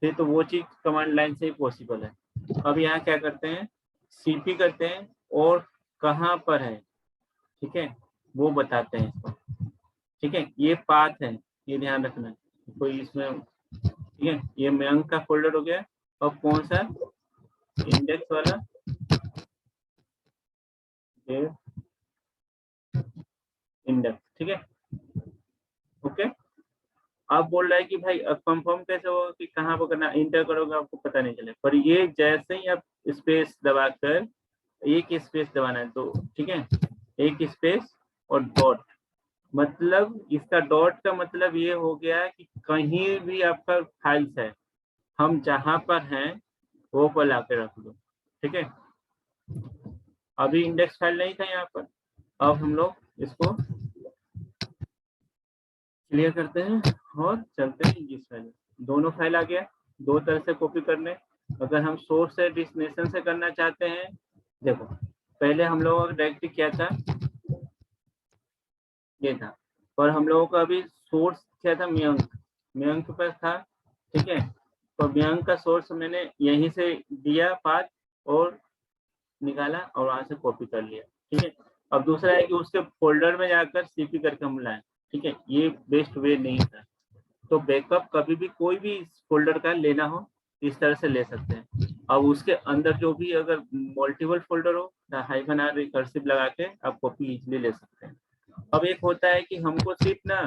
फिर तो वो चीज कमांड लाइन से ही पॉसिबल है। अब यहाँ क्या करते हैं, सीपी करते हैं और कहाँ पर है, ठीक है, वो बताते हैं इसको, ठीक है, ये पाथ है, ये ध्यान रखना है कोई इसमें, ठीक है, ये मयंक का फोल्डर हो गया, और कौन सा इंडेक्स वाला इंडेक्स, ठीक है, ओके। आप बोल रहे हैं कि भाई कंफर्म कैसे होगा कि कहाँ पर करना, इंटर करोगे आपको पता नहीं चले, पर ये जैसे ही आप स्पेस दबाकर, एक स्पेस दबाना है तो, ठीक है, एक स्पेस और डॉट, मतलब इसका डॉट का मतलब ये हो गया कि कहीं भी आपका फाइल्स है, हम जहां पर हैं वो पर लाके रख दो, ठीक है। अभी इंडेक्स फाइल नहीं था यहाँ पर, अब हम लोग इसको क्लियर करते हैं और चलते हैं जिस फाइल, दोनों फाइल आ गया, दो तरह से कॉपी करने। अगर हम सोर्स से डेस्टिनेशन से करना चाहते हैं, देखो पहले हम लोगों का डायरेक्टरी क्या था, ये था, और हम लोगों का अभी सोर्स क्या था, मयंक, मयंक पर था, ठीक है, तो मयंक का सोर्स मैंने यहीं से दिया पाथ और निकाला और वहां से कॉपी कर लिया, ठीक है। अब दूसरा है कि उसके फोल्डर में जाकर सीपी करके हम लाए, ठीक है, ये बेस्ट वे नहीं था। तो बैकअप कभी भी कोई भी फोल्डर का लेना हो इस तरह से ले सकते हैं। अब उसके अंदर जो भी अगर मल्टीपल फोल्डर हो, हाइफन आर रिकर्सिव लगा के आप कॉपी इजीली ले सकते हैं। अब एक होता है कि हमको सिर्फ ना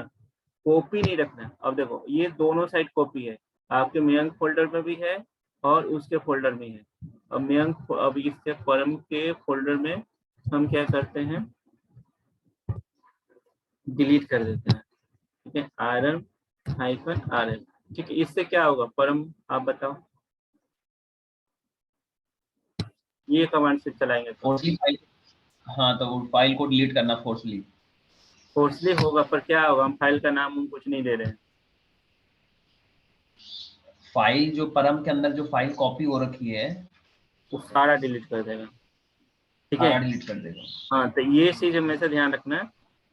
कॉपी नहीं रखना, अब देखो ये दोनों साइड कॉपी है, आपके मयंक फोल्डर में भी है और उसके फोल्डर में है। अब मयंक, अब इसके परम के फोल्डर में हम क्या करते हैं, डिलीट कर देते हैं, ठीक है, rm-rm, ठीक है, इससे क्या होगा परम, आप बताओ, ये कमांड से चलाएंगे तो फोर्सली फाइल, हाँ तो वो फाइल को डिलीट करना फोर्सली, फोर्सली होगा, पर क्या होगा, हम फाइल का नाम हम कुछ नहीं दे रहे हैं, फाइल जो परम के अंदर जो फाइल कॉपी हो रखी है वो सारा डिलीट कर देगा, ठीक है। सारा डिलीट कर देगा। हाँ, तो ये चीज हमेशा ध्यान रखना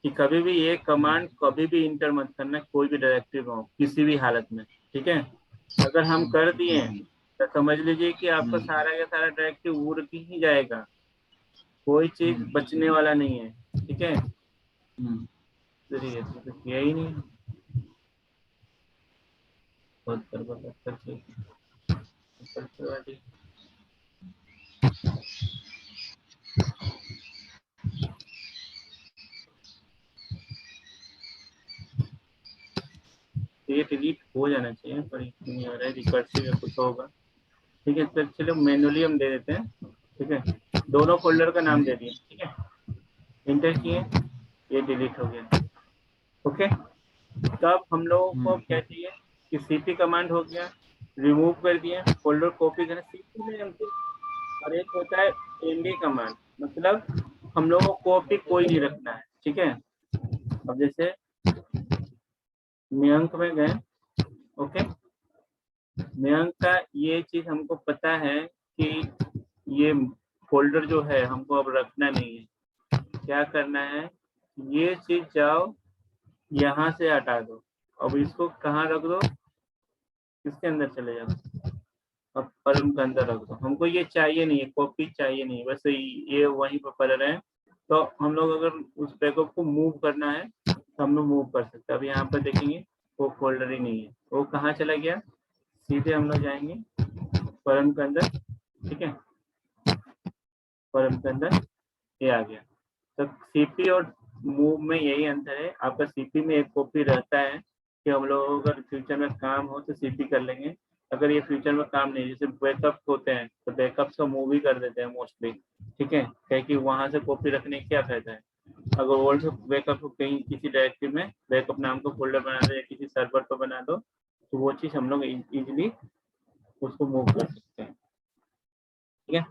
कि कभी भी ये कमांड कभी भी इंटर मत करना कोई भी डायरेक्टरी में हो, किसी भी हालत में, ठीक है। अगर हम कर दिए तो समझ लीजिए कि आपका सारा का सारा डायरेक्टरी उड़ के ही जाएगा, कोई चीज बचने वाला नहीं है, ठीक है। तो किया ही नहीं, बहुत बर्बाद करके ये डिलीट हो जाना चाहिए, पर नहीं हो रहा है, रिकर्सिव या कुछ होगा। ठीक है, तो चलो मैनुअली हम दे देते हैं। ठीक है, दोनों फोल्डर का नाम दे दिए। ठीक है, इंटर किए, ये डिलीट हो गया। ओके, तब हम लोगों को क्या चाहिए कि सीपी कमांड हो गया, रिमूव कर दिया, फोल्डर कॉपी करना। सीपी में हमको, और एक होता है एमडी कमांड, मतलब हम लोगों को कॉपी कोई नहीं रखना है। ठीक है, अब जैसे मयंक में गए, ओके, मयंक का ये चीज हमको पता है कि ये फोल्डर जो है हमको अब रखना नहीं है। क्या करना है, ये चीज जाओ यहाँ से हटा दो, अब इसको कहाँ रख दो, इसके अंदर चले जाओ, अब परम के अंदर रख दो। हमको ये चाहिए नहीं है, कॉपी चाहिए नहीं, बस ये वहीं पर पड़ रहे हैं। तो हम लोग अगर उस बैकअप को मूव करना है तो हम लोग मूव कर सकते हैं। अब यहाँ पर देखेंगे वो फोल्डर ही नहीं है, वो कहाँ चला गया, सीधे हम लोग जाएंगे परम के अंदर। ठीक है, परम के अंदर ये आ गया। तो सीपी और मूव में यही अंतर है। आपका सीपी में एक कॉपी रहता है कि हम लोग अगर फ्यूचर में काम हो तो सीपी कर लेंगे। अगर ये फ्यूचर में काम नहीं, जैसे बैकअप होते हैं तो बैकअप्स का मूव ही कर देते हैं मोस्टली। ठीक है, क्योंकि वहां से कॉपी रखने का क्या फायदा है। अगर ओल्ड बैकअप को कहीं किसी डायरेक्टरी में बैकअप नाम का फोल्डर बना दो या किसी सर्वर पर बना दो, तो वो चीज हम लोग इजिली उसको मूव कर सकते हैं। ठीक है,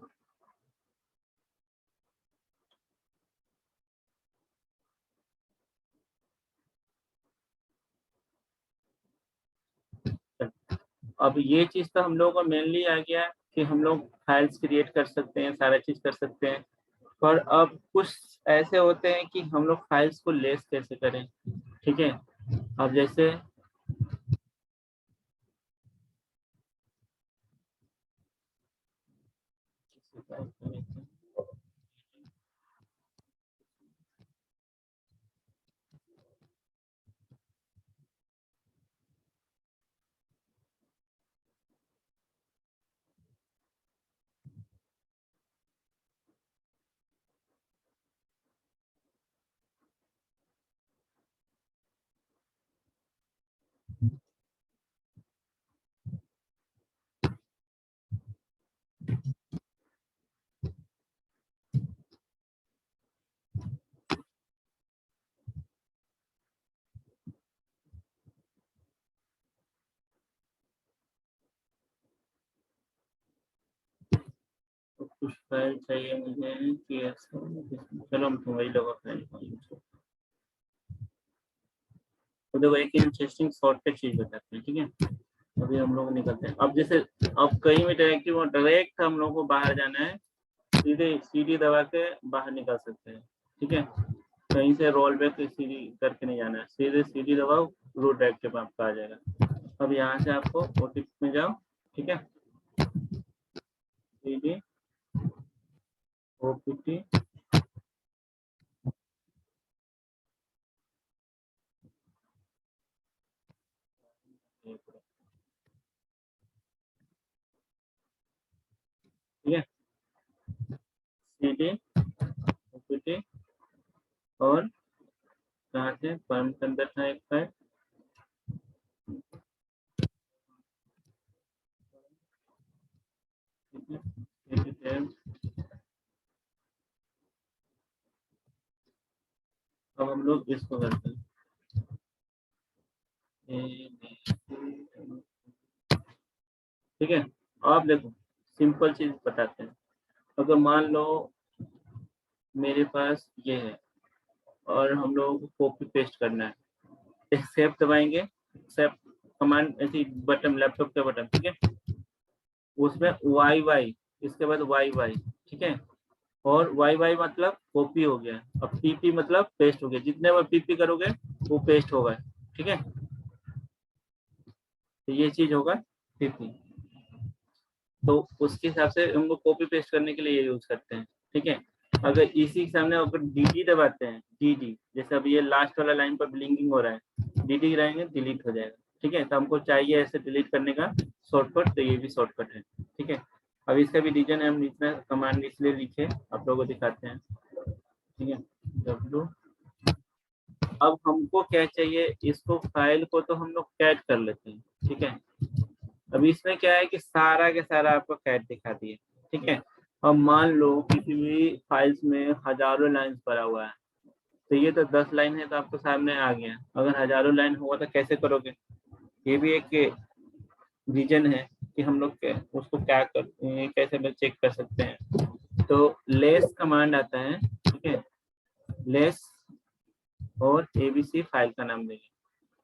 अब ये चीज तो हम लोगों को मेनली आ गया कि हम लोग फाइल्स क्रिएट कर सकते हैं, सारा चीज कर सकते हैं। पर अब कुछ ऐसे होते हैं कि हम लोग फाइल्स को लेस कैसे करें। ठीक है, अब जैसे कुछ फाइल चाहिए मुझे कि चलो हम वही लोग फाइल, तो देखो एक इंटरेस्टिंग शॉर्टकट चीज बताते हैं। ठीक है, अभी हम लोग निकलते हैं। अब जैसे अब कहीं भी डायरेक्ट हम लोग को बाहर जाना है, सीधे सीडी दबा के बाहर निकल सकते हैं। ठीक है, कहीं से रोल बैक सीडी करके नहीं जाना है, सीधे सीडी दबाओ, रूट डायरेक्टरी पे आपका आ जाएगा। अब यहाँ से आपको ओटीपी में जाओ। ठीक है, सीडी ओटीपी, ठीक है, सीडी ओटीपी, और कहाँ से परम के अंदर था एक फाइल, ठीक है, अब हम लोग इसको करते हैं। ठीक है, आप देखो सिंपल चीज बताते हैं। अगर मान लो मेरे पास ये है और हम लोगों को कॉपी पेस्ट करना है, एक्सेप्ट दबाएंगे, एक्सेप्ट कमांड ऐसी बटन, लैपटॉप का बटन। ठीक है, उसमें वाई वाई, इसके बाद वाई वाई। ठीक है, और वाई वाई मतलब कॉपी हो गया, अब पीपी मतलब पेस्ट हो गया। जितने बार पीपी करोगे वो पेस्ट होगा। ठीक है, तो ये चीज होगा पीपी। तो उसके हिसाब से हम लोग कॉपी पेस्ट करने के लिए ये यूज करते हैं। ठीक है, अगर इसी के सामने अगर डी दबाते हैं, डी जैसे अब ये लास्ट वाला लाइन पर ब्लिंकिंग हो रहा है, डी रहेंगे डिलीट हो जाएगा। ठीक है, तो हमको चाहिए ऐसे डिलीट करने का शॉर्टकट, तो ये भी शॉर्टकट है। ठीक है, अब इसका भी रीजन हम इतना कमांड इसलिए लिखे, आप लोगों को दिखाते हैं। ठीक है, W। अब हमको क्या चाहिए, इसको फाइल को तो हम लोग कैट कर लेते हैं। ठीक है, अब इसमें क्या है कि सारा के सारा आपको कैट दिखा दिए। ठीक है, अब मान लो किसी भी फाइल्स में हजारों लाइन पड़ा हुआ है, तो ये तो 10 लाइन है तो आपको सामने आ गया। अगर हजारों लाइन हुआ तो कैसे करोगे, ये भी एक रीजन है कि हम लोग उसको क्या कर, कैसे चेक कर सकते हैं। तो लेस कमांड आता है। ठीक है, लेस और एबीसी फाइल का नाम देंगे।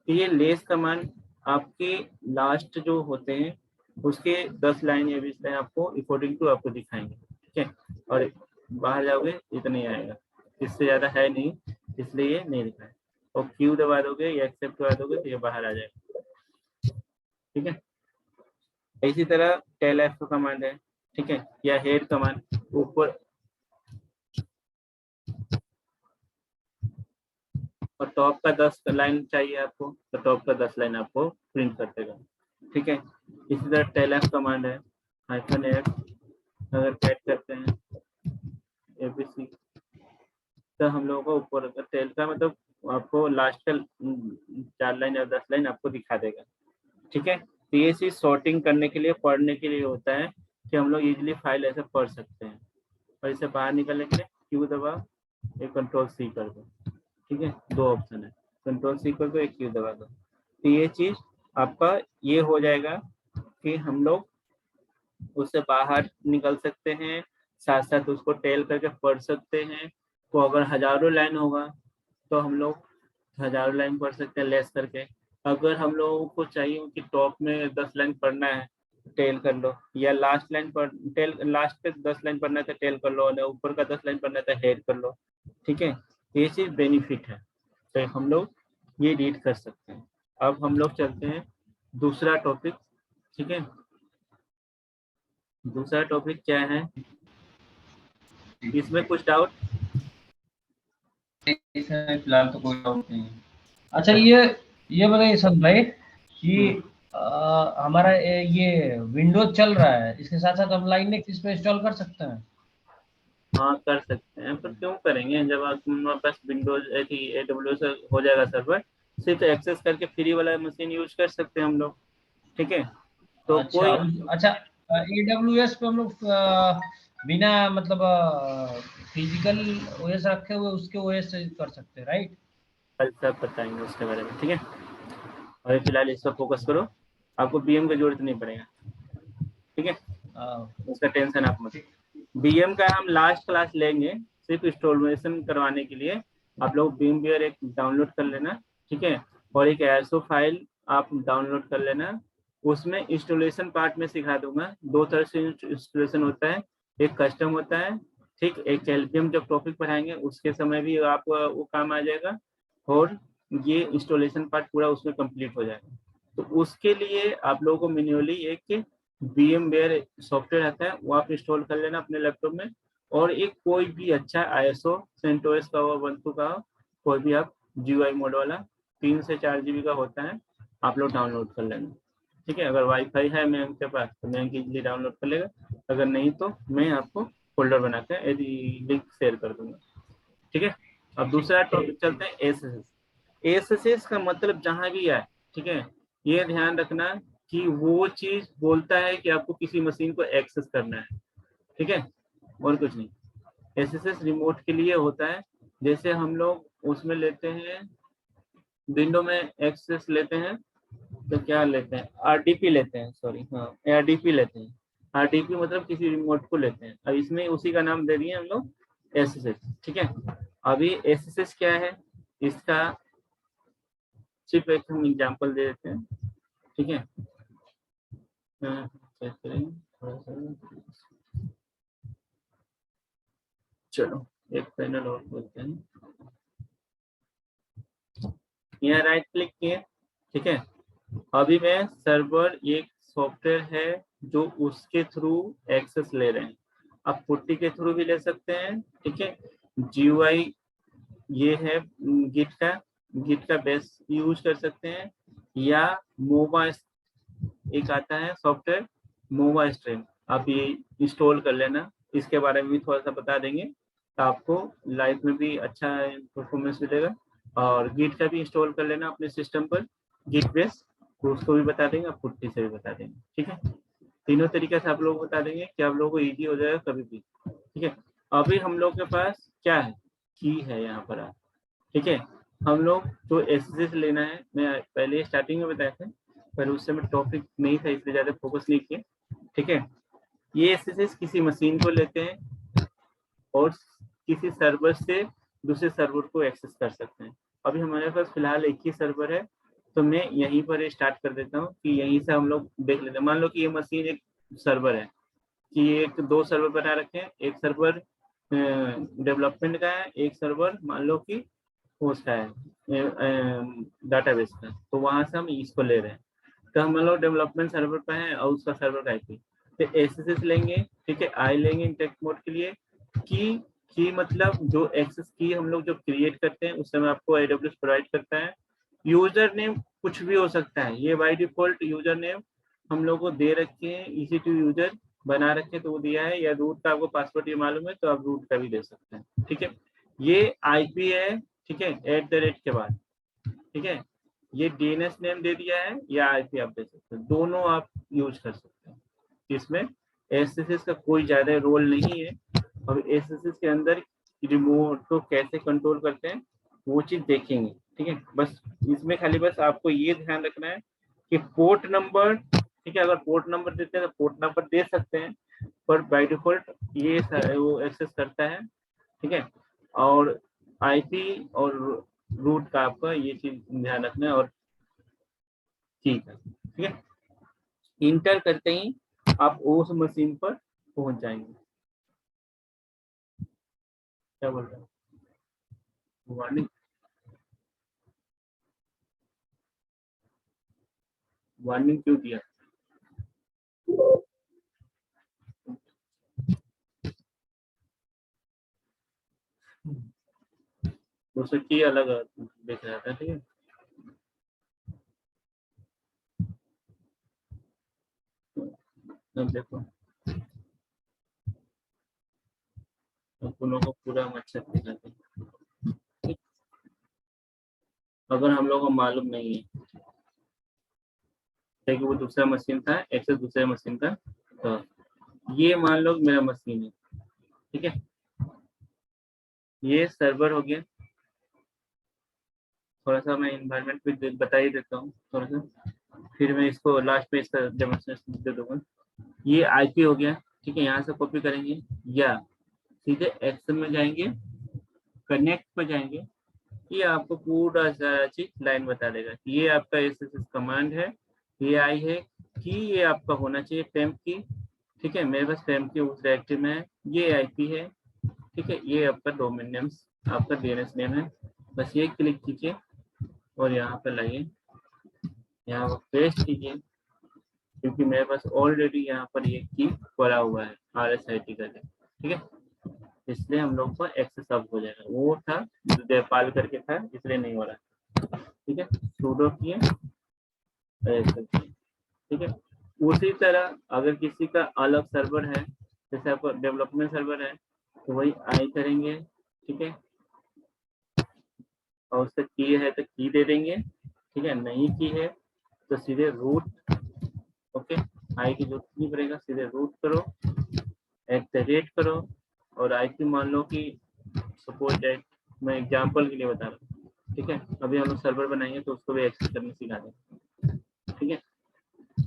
तो ये लेस कमांड आपके लास्ट जो होते हैं उसके 10 लाइन या 20 लाइन आपको अकॉर्डिंग टू आपको दिखाएंगे। ठीक है, और बाहर जाओगे इतना ही आएगा, इससे ज्यादा है नहीं, इसलिए ये नहीं दिखाए। और क्यू दबा दोगे या एक्सेप्ट दबा दोगे तो ये बाहर आ जाएगा। ठीक है, इसी तरह टेल एफ कमांड है। ठीक है, या हेड कमांड, ऊपर और टॉप का 10 लाइन चाहिए आपको, तो टॉप का 10 लाइन आपको प्रिंट कर देगा। ठीक है, इसी तरह टेल एफ कमांड है, -f अगर कैट करते हैं एबीसी, तो हम लोगों को ऊपर टेल का मतलब आपको लास्ट का 4 लाइन या 10 लाइन आपको दिखा देगा। ठीक है, तो ये चीज सॉर्टिंग करने के लिए, पढ़ने के लिए होता है कि हम लोग इजीली फाइल ऐसे पढ़ सकते हैं। और इसे बाहर निकलने के लिए क्यू दबा, एक कंट्रोल सी कर दो। ठीक है, 2 ऑप्शन है, कंट्रोल सी कर दो, एक क्यू दबा दो। तो ये चीज आपका ये हो जाएगा कि हम लोग उससे बाहर निकल सकते हैं, साथ साथ उसको टेल करके पढ़ सकते हैं। तो अगर हजारों लाइन होगा तो हम लोग हजारों लाइन पढ़ सकते हैं लेस करके। अगर हम लोगों को चाहिए कि टॉप में 10 लाइन पढ़ना है, टेल कर लो, या लास्ट लाइन पर टेल, लास्ट पे 10 लाइन पढ़ना है तो टेल कर लो, और ऊपर का 10 लाइन पढ़ना है तो हेड कर लो। ठीक है, ये चीज बेनिफिट है, तो हम लोग ये रीड कर सकते हैं। अब हम लोग चलते हैं दूसरा टॉपिक। ठीक है, दूसरा टॉपिक क्या है, इसमें कुछ डाउट? इसमें फिलहाल तो कोई डाउट नहीं है। अच्छा, ये बताइए सब भाई कि हमारा ये विंडोज चल रहा है, इसके साथ साथ हम लाइनेक्स इस पे इंस्टॉल कर सकते हैं? हाँ कर सकते हैं, पर क्यों करेंगे जब आपके पास विंडोज AWS हो जाएगा सर्वर, सिर्फ एक्सेस करके फ्री वाला मशीन यूज कर सकते हैं हम लोग। ठीक है, तो अच्छा कोई अच्छा, AWS पे हम लोग बिना मतलब फिजिकल ओएस रखे हुए उसके ओएस से कर सकते हैं, राइट? कल सब बताएंगे उसके बारे में। ठीक है, अभी फिलहाल इस पर फोकस करो, आपको बीएम की जरूरत नहीं पड़ेगा। ठीक है, उसका टेंशन आप मत। बीएम का हम लास्ट क्लास लेंगे, सिर्फ इंस्टॉलेशन करवाने के लिए आप लोग बीमवेयर एक डाउनलोड कर लेना। ठीक है, और एक एसओ फाइल आप डाउनलोड कर लेना, उसमें इंस्टॉलेशन पार्ट में सिखा दूंगा। 2 तरह से इंस्टॉलेशन होता है, एक कस्टम होता है, ठीक, एक एलपीएम जब टॉपिक पढ़ाएंगे उसके समय भी आप वो काम आ जाएगा, और ये इंस्टॉलेशन पार्ट पूरा उसमें कंप्लीट हो जाएगा। तो उसके लिए आप लोगों को मैन्युअली एक VMware सॉफ्टवेयर आता है, वो आप इंस्टॉल कर लेना अपने लैपटॉप में, और एक कोई भी अच्छा ISO CentOS का हो, Ubuntu का हो, कोई भी आप GUI मोड वाला 3 से 4 GB का होता है, आप लोग डाउनलोड कर लेना। ठीक है, अगर वाईफाई है मैं के पास तो मैं इजीली डाउनलोड कर लेगा, अगर नहीं तो मैं आपको फोल्डर बना के लिंक शेयर कर दूंगा। ठीक है, अब दूसरा टॉपिक चलते हैं एसएसएस। एसएसएस का मतलब जहां भी आए, ठीक है, ये ध्यान रखना कि वो चीज बोलता है कि आपको किसी मशीन को एक्सेस करना है। ठीक है, और कुछ नहीं। एसएसएस रिमोट के लिए होता है, जैसे हम लोग उसमें लेते हैं विंडो में एक्सेस लेते हैं, तो क्या लेते हैं, आरडीपी लेते हैं, सॉरी हाँ आरडीपी लेते हैं। आरडीपी मतलब किसी रिमोट को लेते हैं, अब इसमें उसी का नाम दे दिए हम लोग एसएसएस। ठीक है, अभी एसएसएस क्या है, इसका सिर्फ एक हम एग्जांपल दे देते हैं। ठीक है, चलो एक पैनल और बोलते हैं, यहाँ राइट क्लिक किए। ठीक है, अभी मैं सर्वर एक सॉफ्टवेयर है जो उसके थ्रू एक्सेस ले रहे हैं, आप पुट्टी के थ्रू भी ले सकते हैं, ठीक है। GUI ये है गिट का बेस यूज कर सकते हैं, या मोबा एक आता है सॉफ्टवेयर मोबा स्ट्रीम, आप ये इंस्टॉल कर लेना। इसके बारे में भी थोड़ा सा बता देंगे, तो आपको लाइफ में भी अच्छा परफॉर्मेंस मिलेगा। और गिट का भी इंस्टॉल कर लेना अपने सिस्टम पर, गिट बेस, तो उसको भी बता देंगे, पुट्टी से भी बता देंगे, ठीक है। तीनों तरीके से आप लोग को बता देंगे कि आप लोगों को ईजी हो जाएगा कभी भी, ठीक है। अभी हम लोग के पास क्या है, की है यहाँ पर, ठीक है। हम लोग जो एसएसएस लेना है, मैं पहले स्टार्टिंग में बताया था, पर उस समय टॉपिक नहीं था इसलिए ज्यादा फोकस नहीं किया, ठीक है। ये एसएसएस किसी मशीन को लेते हैं और किसी सर्वर से दूसरे सर्वर को एक्सेस कर सकते हैं। अभी हमारे पास फिलहाल एक ही सर्वर है, तो मैं यहीं पर स्टार्ट कर देता हूँ कि यहीं से हम लोग देख लेते हैं। मान लो कि ये मशीन एक सर्वर है, कि एक दो सर्वर बना रखे हैं, एक सर्वर डेवलपमेंट का है, एक सर्वर मान लो कि उसका है डाटाबेस का, तो वहां से हम इसको ले रहे हैं। तो हम लोग डेवलपमेंट सर्वर पे हैं और उसका सर्वर का आईपी, तो एसएसएस लेंगे, ठीक है। आई लेंगे इंटेक्ट मोड के लिए, की मतलब जो एक्सेस की हम लोग जो क्रिएट करते हैं उस समय आपको AWS प्रोवाइड करता है। यूजर नेम कुछ भी हो सकता है, ये बाय डिफॉल्ट यूजर नेम हम लोग को दे रखे हैं, इजी टू यूजर बना रखे तो वो दिया है, या रूट का आपको पासवर्ड ये मालूम है तो आप रूट का भी दे सकते हैं, ठीक है। ये आईपी है, ठीक है, @ के बाद, ठीक है। ये डीएनएस नेम दे दिया है या आईपी आप दे सकते हैं, दोनों आप यूज कर सकते हैं। इसमें एसएसएस का कोई ज्यादा रोल नहीं है। अब एसएसएस के अंदर रिमोट को कैसे कंट्रोल करते हैं वो चीज देखेंगे, ठीक है। बस इसमें खाली बस आपको ये ध्यान रखना है कि पोर्ट नंबर, ठीक है, अगर पोर्ट नंबर देते हैं तो पोर्ट नंबर दे सकते हैं, पर बाय डिफॉल्ट ये वो एक्सेस करता है, ठीक है। और आईपी और रूट का आपका ये चीज ध्यान रखना है, और ठीक है, ठीक है। इंटर करते ही आप उस मशीन पर पहुंच जाएंगे। क्या बोल रहे हैं, वार्निंग वार्निंग क्यों दिया? उससे की अलग देख रहा था, ठीक है। अब देखो लोगों को पूरा अच्छा दिखाते हैं। अगर हम लोगों को मालूम नहीं है कि वो दूसरा मशीन था, एक्सेस दूसरे मशीन का, तो ये मान लो मेरा मशीन है, ठीक है। ये सर्वर हो गया। थोड़ा सा मैं इन्वायरमेंट भी बता ही देता हूँ थोड़ा सा, फिर मैं इसको लास्ट में इसका डेमोन्स्ट्रेशन दे दूंगा। ये आईपी हो गया, ठीक है। यहाँ से कॉपी करेंगे या सीधे एक्सेल में जाएंगे, कनेक्ट पे जाएंगे, ये आपको पूरा सारा चीज लाइन बता देगा कि ये आपका एसएसएस कमांड है, ये आई है कि ये आपका होना चाहिए टेम्प की, ठीक है। मेरे पास टेम्प की उस डायरेक्टरी में है, ये आईपी है, ठीक है। ये आपका डोमेन नेम, आपका डीएनएस नेम है। बस ये क्लिक कीजिए और यहाँ पर लाइए, यहाँ पर पेस्ट कीजिए, क्योंकि मेरे पास ऑलरेडी यहाँ पर ये की पड़ा हुआ है RSIT का, ठीक है। इसलिए हम लोग को एक्सेस अब हो जाएगा। वो था देवपाल करके था, इसलिए नहीं हो रहा, ठीक है। सूडो किए, ठीक है। उसी तरह अगर किसी का अलग सर्वर है, जैसे आपका डेवलपमेंट सर्वर है, तो वही आई करेंगे, ठीक है। और उसका की है तो की दे देंगे, ठीक है। नहीं की है तो सीधे रूट, ओके, आई की जरूरत नहीं पड़ेगा, सीधे रूट करो, @ करो, और आईपी मान लो कि सपोज दैट, मैं एग्जांपल के लिए बता रहा हूँ, ठीक है। अभी हम लोग सर्वर बनाएंगे तो उसको भी एक्सेस करना सिखा दें, ठीक है।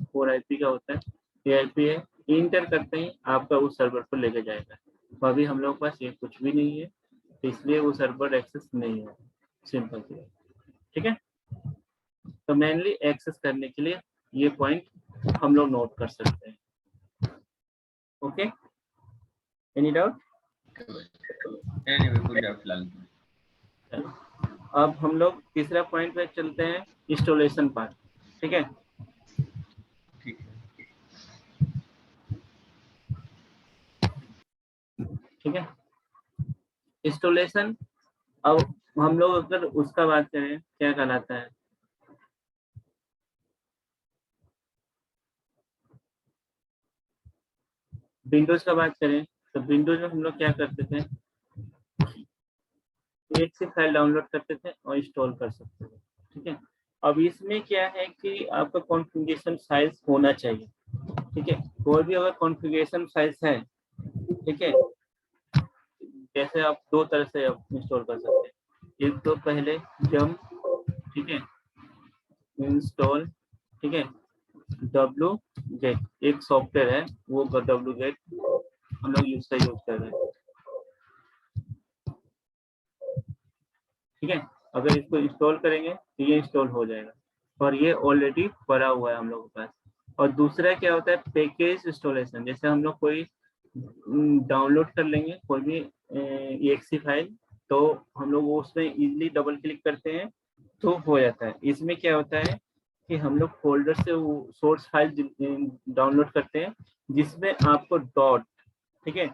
4 IP का होता है, ये IP है, इंटर करते ही आपका उस सर्वर पर लेके जाएगा। तो अभी हम लोग के पास ये कुछ भी नहीं है, तो इसलिए वो सर्वर एक्सेस नहीं है, सिंपल सी, ठीक है। तो मेनली एक्सेस करने के लिए ये पॉइंट हम लोग नोट कर सकते हैं, ओके। Any doubt? कोई डाउट फिलहाल। अब हम लोग तीसरा पॉइंट पे चलते हैं, इंस्टॉलेशन पार्ट, ठीक है। इंस्टॉलेशन, अब हम लोग अगर उसका बात करें क्या कहलाता है, विंडोज का बात करें तो विंडोज में हम लोग क्या करते थे, एक से फाइल डाउनलोड करते थे और इंस्टॉल कर सकते थे। ठीक है, अब इसमें क्या है कि आपका कॉन्फ़िगरेशन साइज होना चाहिए। ठीक है, कोई भी अगर कॉन्फ़िगरेशन साइज है, ठीक है, जैसे आप दो तरह से आप इंस्टॉल कर सकते हैं। एक तो पहले जम, ठीक है, इंस्टॉल, ठीक है, डब्लू गेट एक सॉफ्टवेयर है, वो डब्लू गेट हम लोग यूज कर रहे हैं। ठीक है, अगर इसको इंस्टॉल करेंगे तो ये इंस्टॉल हो जाएगा और ये ऑलरेडी पड़ा हुआ है हम लोगों के पास। और दूसरा क्या होता है, पैकेज इंस्टॉलेशन, जैसे हम लोग कोई डाउनलोड कर लेंगे कोई भी एक्सी फाइल, तो हम लोग वो उसमें इजीली डबल क्लिक करते हैं तो हो जाता है। इसमें क्या होता है कि हम लोग फोल्डर से वो सोर्स फाइल डाउनलोड करते हैं जिसमें आपको डॉट, ठीक है,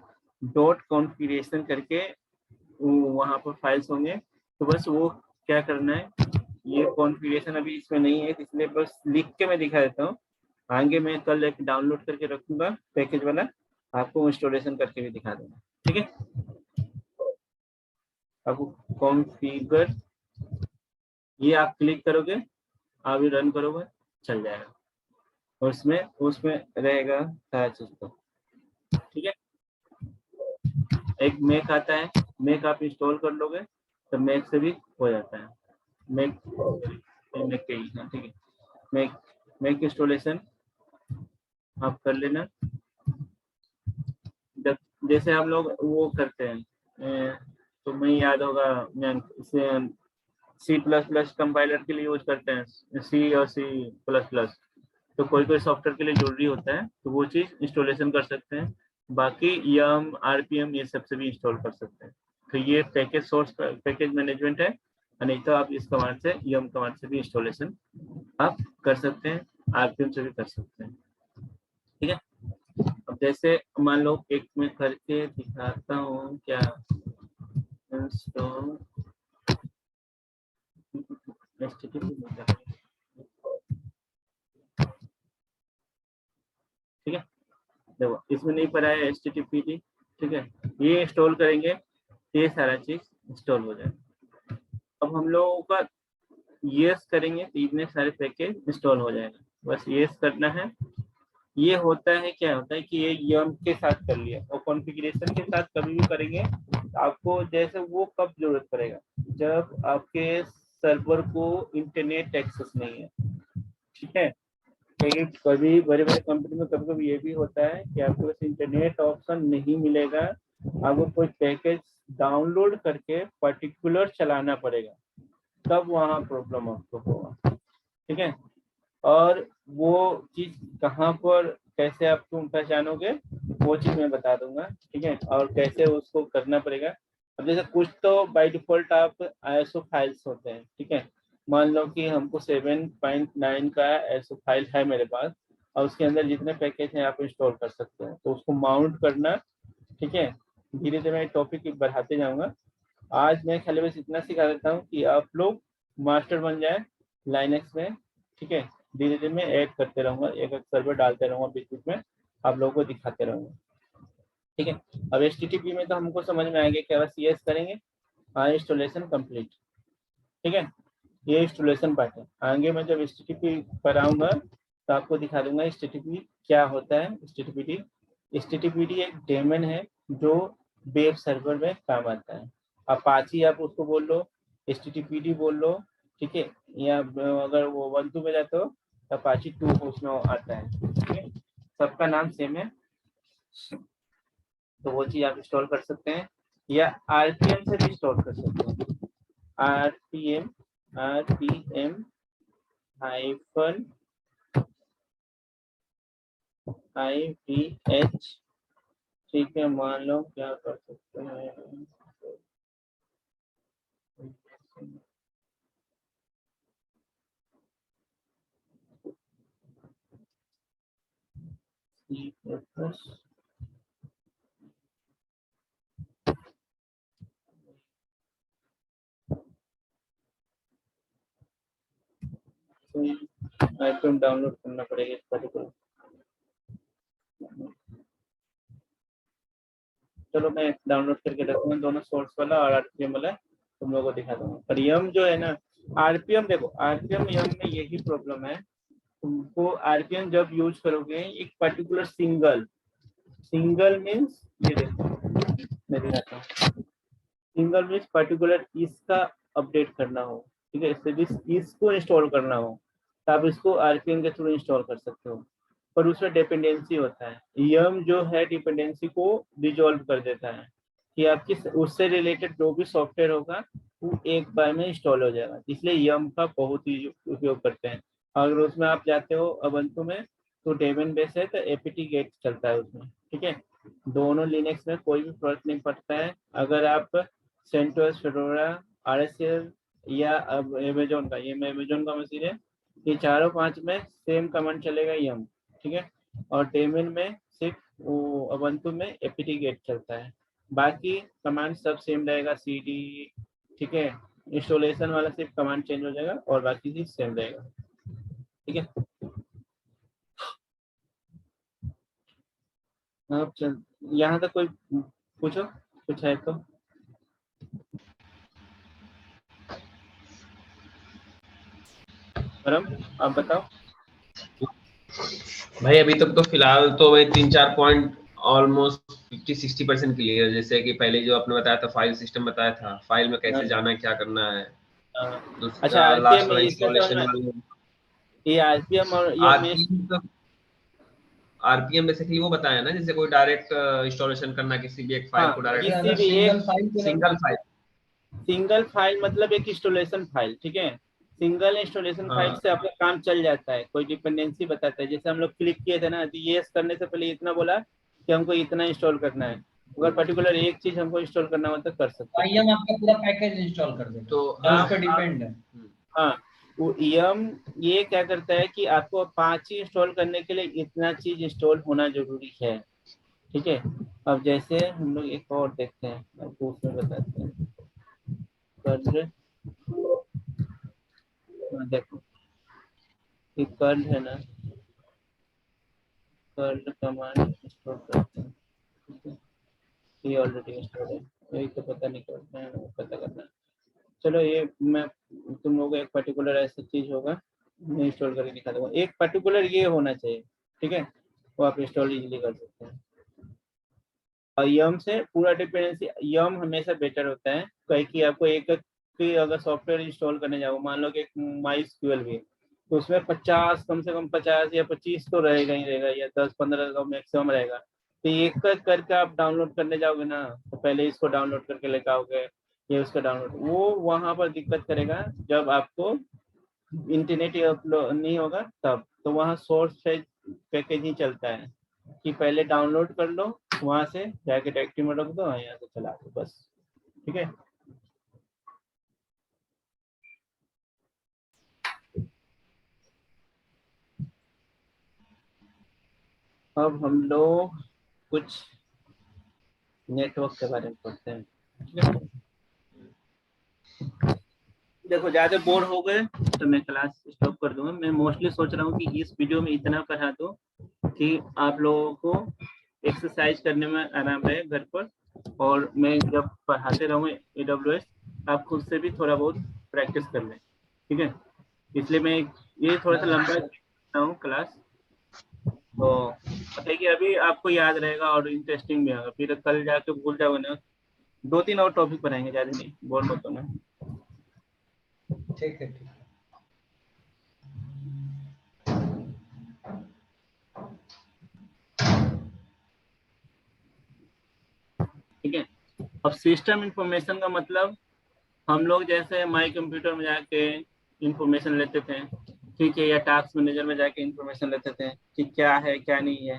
डॉट कॉन्फ़िगरेशन करके वहाँ पर फाइल्स होंगे। तो बस वो क्या करना है, ये कॉन्फ़िगरेशन अभी इसमें नहीं है इसलिए बस लिख के मैं दिखा देता हूँ। आगे मैं कल एक डाउनलोड करके रखूंगा पैकेज वाला, आपको इंस्टॉलेशन करके भी दिखा दूंगा। ठीक है, अब कॉन्फ़िगर, ये आप क्लिक करोगे, आप रन करोगे, चल जाएगा और उसमें उसमें रहेगा सारा चीज। तो ठीक है, एक मैक आता है, मैक आप इंस्टॉल कर लोगे तो मैक से भी हो जाता है। मैक मैक के ही, हाँ ठीक है, मैक मैक इंस्टॉलेशन आप कर लेना। जब जैसे हम लोग वो करते हैं तो मैं याद होगा, मैं सी प्लस प्लस कंपाइलर के लिए यूज करते हैं, सी और सी प्लस प्लस, तो कोई कोई सॉफ्टवेयर के लिए जरूरी होता है तो वो चीज इंस्टॉलेशन कर सकते हैं। बाकी यम आरपीएम ये सब से भी इंस्टॉल कर सकते हैं। तो ये पैकेज सोर्स पैकेज मैनेजमेंट है, नहीं तो आप इस कमांड से यम कमांड से भी इंस्टॉलेशन आप कर सकते हैं, आरपीएम से भी कर सकते हैं। ठीक है, अब जैसे मान लो एक मैं करके दिखाता हूँ क्या, इंस्टॉल ठीक है, देखो इसमें नहीं पड़ा है HTTPD, ठीक है, ये इंस्टॉल करेंगे ये सारा चीज इंस्टॉल हो जाएगा। अब हम लोगों का यस करेंगे तो इतने सारे पैकेज इंस्टॉल हो जाएगा, बस यस करना है। ये होता है क्या होता है कि ये यम के साथ कर लिया और कॉन्फ़िगरेशन के साथ कभी भी करेंगे आपको, जैसे वो कब जरूरत पड़ेगा, जब आपके सर्वर को इंटरनेट एक्सेस नहीं है। ठीक है, लेकिन कभी बड़े बड़े कंपनी में कभी कभी ये भी होता है कि आपको बस इंटरनेट ऑप्शन नहीं मिलेगा, आपको कोई पैकेज डाउनलोड करके पर्टिकुलर चलाना पड़ेगा, तब वहाँ प्रॉब्लम आपको होगा। ठीक है, और वो चीज कहाँ पर कैसे आप तुम पहचानोगे वो चीज मैं बता दूंगा। ठीक है, और कैसे उसको करना पड़ेगा। अब जैसे कुछ तो बाय डिफॉल्ट आप आईएसओ फाइल्स होते हैं, ठीक है, मान लो कि हमको 7.9 का आईएसओ फाइल है मेरे पास और उसके अंदर जितने पैकेज हैं आप इंस्टॉल कर सकते हैं, तो उसको माउंट करना। ठीक है, धीरे धीरे मैं टॉपिक बढ़ाते जाऊंगा, आज मैं खाली बस इतना सिखा देता हूँ कि आप लोग मास्टर बन जाए लाइनेक्स में। ठीक है, धीरे धीरे मैं ऐड करते रहूंगा, एक एक सर्वर डालते रहूंगा बीच बीच में, आप लोगों को दिखाते रहूंगा। ठीक है, अब HTTP में तो हमको समझ में आएंगे क्या, बस यस करेंगे, हाँ इंस्टॉलेशन कंप्लीट। ठीक है, ये इंस्टॉलेशन पार्ट है। आगे मैं जब HTTP पर आऊंगा तो आपको दिखा दूंगा HTTP क्या होता है। HTTPD एक डेमन है जो वेब सर्वर में काम आता है। अपाची आप उसको बोल लो, HTTPD बोल लो, ठीक है, या अगर वो 1.2 में जाते हो तो अपाची 2 उसमें आता है। ठीक है, सबका नाम सेम है, तो वो चीज आप इंस्टॉल कर सकते हैं या आरपीएम से भी इंस्टॉल कर सकते हैं। आरपीएम हाइफन IPH, ठीक है, मान लो क्या कर सकते हैं, आरपीएम डाउनलोड करना पड़ेगा इस पर्टिकुलर। चलो मैं डाउनलोड करके रखूंगा दोनों, सोर्स वाला और आरपीएम वाला तुम लोगों को दिखा दूंगा। पर यम जो है ना, आरपीएम देखो, आरपीएम यम में यही प्रॉब्लम है, तुमको आरपीएम जब यूज करोगे एक पर्टिकुलर सिंगल मीन्स, ये देखो मैं दिखाता हूँ, सिंगल मीन्स पर्टिकुलर इसका अपडेट करना हो, ठीक है, इसको इंस्टॉल करना हो तो आप इसको आरपीएम के थ्रू इंस्टॉल कर सकते हो, पर उसमें डिपेंडेंसी होता है। यम जो है डिपेंडेंसी को डिजोल्व कर देता है कि आपकी उससे रिलेटेड जो भी सॉफ्टवेयर होगा वो एक बार में इंस्टॉल हो जाएगा, इसलिए यम का बहुत ही उपयोग करते हैं। अगर उसमें आप जाते हो अबंतु में तो डेबियन बेस है तो एपीटी गेट चलता है उसमें, ठीक है। दोनों लिनक्स में कोई भी फर्क नहीं पड़ता है। अगर आप सेंटोस, फेडोरा, आरएसएल या अब अमेजोन का, ये अमेजोन का मशीन है, ये चारों पांच में सेम कमांड चलेगा यम, ठीक है। और डेबियन में सिर्फ वो अबंतु में एपीटी गेट चलता है, बाकी कमांड सब सेम रहेगा, सीडी, ठीक है। इंस्टॉलेशन वाला सिर्फ कमांड चेंज हो जाएगा और बाकी चीज सेम रहेगा, ठीक है। अब चल यहाँ तक कोई पूछो, कुछ है तो। परम आप बताओ। भाई अभी तक तो फिलहाल तो वही 3-4 पॉइंट ऑलमोस्ट 50-60% क्लियर, जैसे कि पहले जो आपने बताया था फाइल सिस्टम बताया था, फाइल में कैसे जाना है, क्या करना है, अच्छा दूसरा लास्ट आरपीएम वाला इसका समझ इंस्टॉलेशन में, वाला। ये आरपीएम और यम में आरपीएम बेसिकली वो बताया ना, जैसे कोई डायरेक्ट इंस्टॉलेशन करना किसी भी एक फाइल हाँ, को कि डायरेक्ट किसी अगर भी एक सिंगल फाइल के सिंगल फाइल। सिंगल फाइल मतलब एक इंस्टॉलेशन फाइल, ठीक है। सिंगल इंस्टॉलेशन फाइल हाँ से आपका काम चल जाता है, कोई डिपेंडेंसी बताता है, जैसे हम लोग क्लिक किए थे ना, तो ये करने से पहले इतना बोला कि हमको इतना इंस्टॉल करना है, अगर पर्टिकुलर एक चीज हमको इंस्टॉल करना हो तो कर सकते हैं। IM आपका पूरा पैकेज इंस्टॉल कर देगा, तो जो उस पर डिपेंड है। हाँ, वो यम ये क्या करता है कि आपको अपाची इंस्टॉल करने के लिए इतना चीज इंस्टॉल होना जरूरी है, ठीक है। अब जैसे हम लोग एक और देखते हैं, आपको उसमें बताते हैं। कर्ल, देखो ये कर्ल है ना, कर्ल कमांड इंस्टॉल करते हैं, ठीक है? ये ऑलरेडी इंस्टॉल है, यही तो पता नहीं करना है, पता करना है। चलो ये मैं तुम लोगों को एक पर्टिकुलर ऐसा चीज होगा मैं इंस्टॉल करके दिखा दूंगा, एक पर्टिकुलर ये होना चाहिए, ठीक है, वो आप इंस्टॉल इजीली कर सकते हैं। और यम से पूरा डिपेंडेंसी, यम हमेशा बेटर होता है, कहीं कि आपको एक की अगर सॉफ्टवेयर इंस्टॉल करने जाओ, मान लो कि एक माई स्क्यूएल भी, तो उसमें 50 कम से कम 50 या 25 तो रहेगा ही रहेगा, या 10-15 का मैक्सिमम रहेगा। तो एक एक करके आप डाउनलोड करने जाओगे ना, तो पहले इसको डाउनलोड करके लेकर आओगे, ये उसका डाउनलोड, वो वहां पर दिक्कत करेगा जब आपको इंटरनेट अपलोड नहीं होगा तब, तो वहाँ सोर्स पैकेज ही चलता है कि पहले डाउनलोड कर लो, वहां से जाके डायरेक्टरी में रख दो, यहाँ से चला दो बस, ठीक है। अब हम लोग कुछ नेटवर्क के बारे में पढ़ते हैं, ठीक है। देखो ज्यादा बोर हो गए तो मैं क्लास स्टॉप कर दूंगा। मैं मोस्टली सोच रहा हूँ कि इस वीडियो में इतना पढ़ा दो कि आप लोगों को एक्सरसाइज करने में आराम रहे घर पर, और मैं जब पढ़ाते रहूँ AWS, आप खुद से भी थोड़ा बहुत प्रैक्टिस कर लें, ठीक है। इसलिए मैं ये थोड़ा सा लंबा करता हूँ क्लास, तो पता है कि अभी आपको याद रहेगा और इंटरेस्टिंग भी होगा, फिर कल जाके भूल जाओगे ना। 2-3 और टॉपिक पढ़ाएंगे, ज्यादा नहीं, बोर मत होना। ठीक है, ठीक है। ठीक है। अब सिस्टम इंफॉर्मेशन का मतलब, हम लोग जैसे माई कंप्यूटर में जाके इंफॉर्मेशन लेते थे, ठीक है, या टास्क मैनेजर में जाके इंफॉर्मेशन लेते थे कि क्या है क्या नहीं है,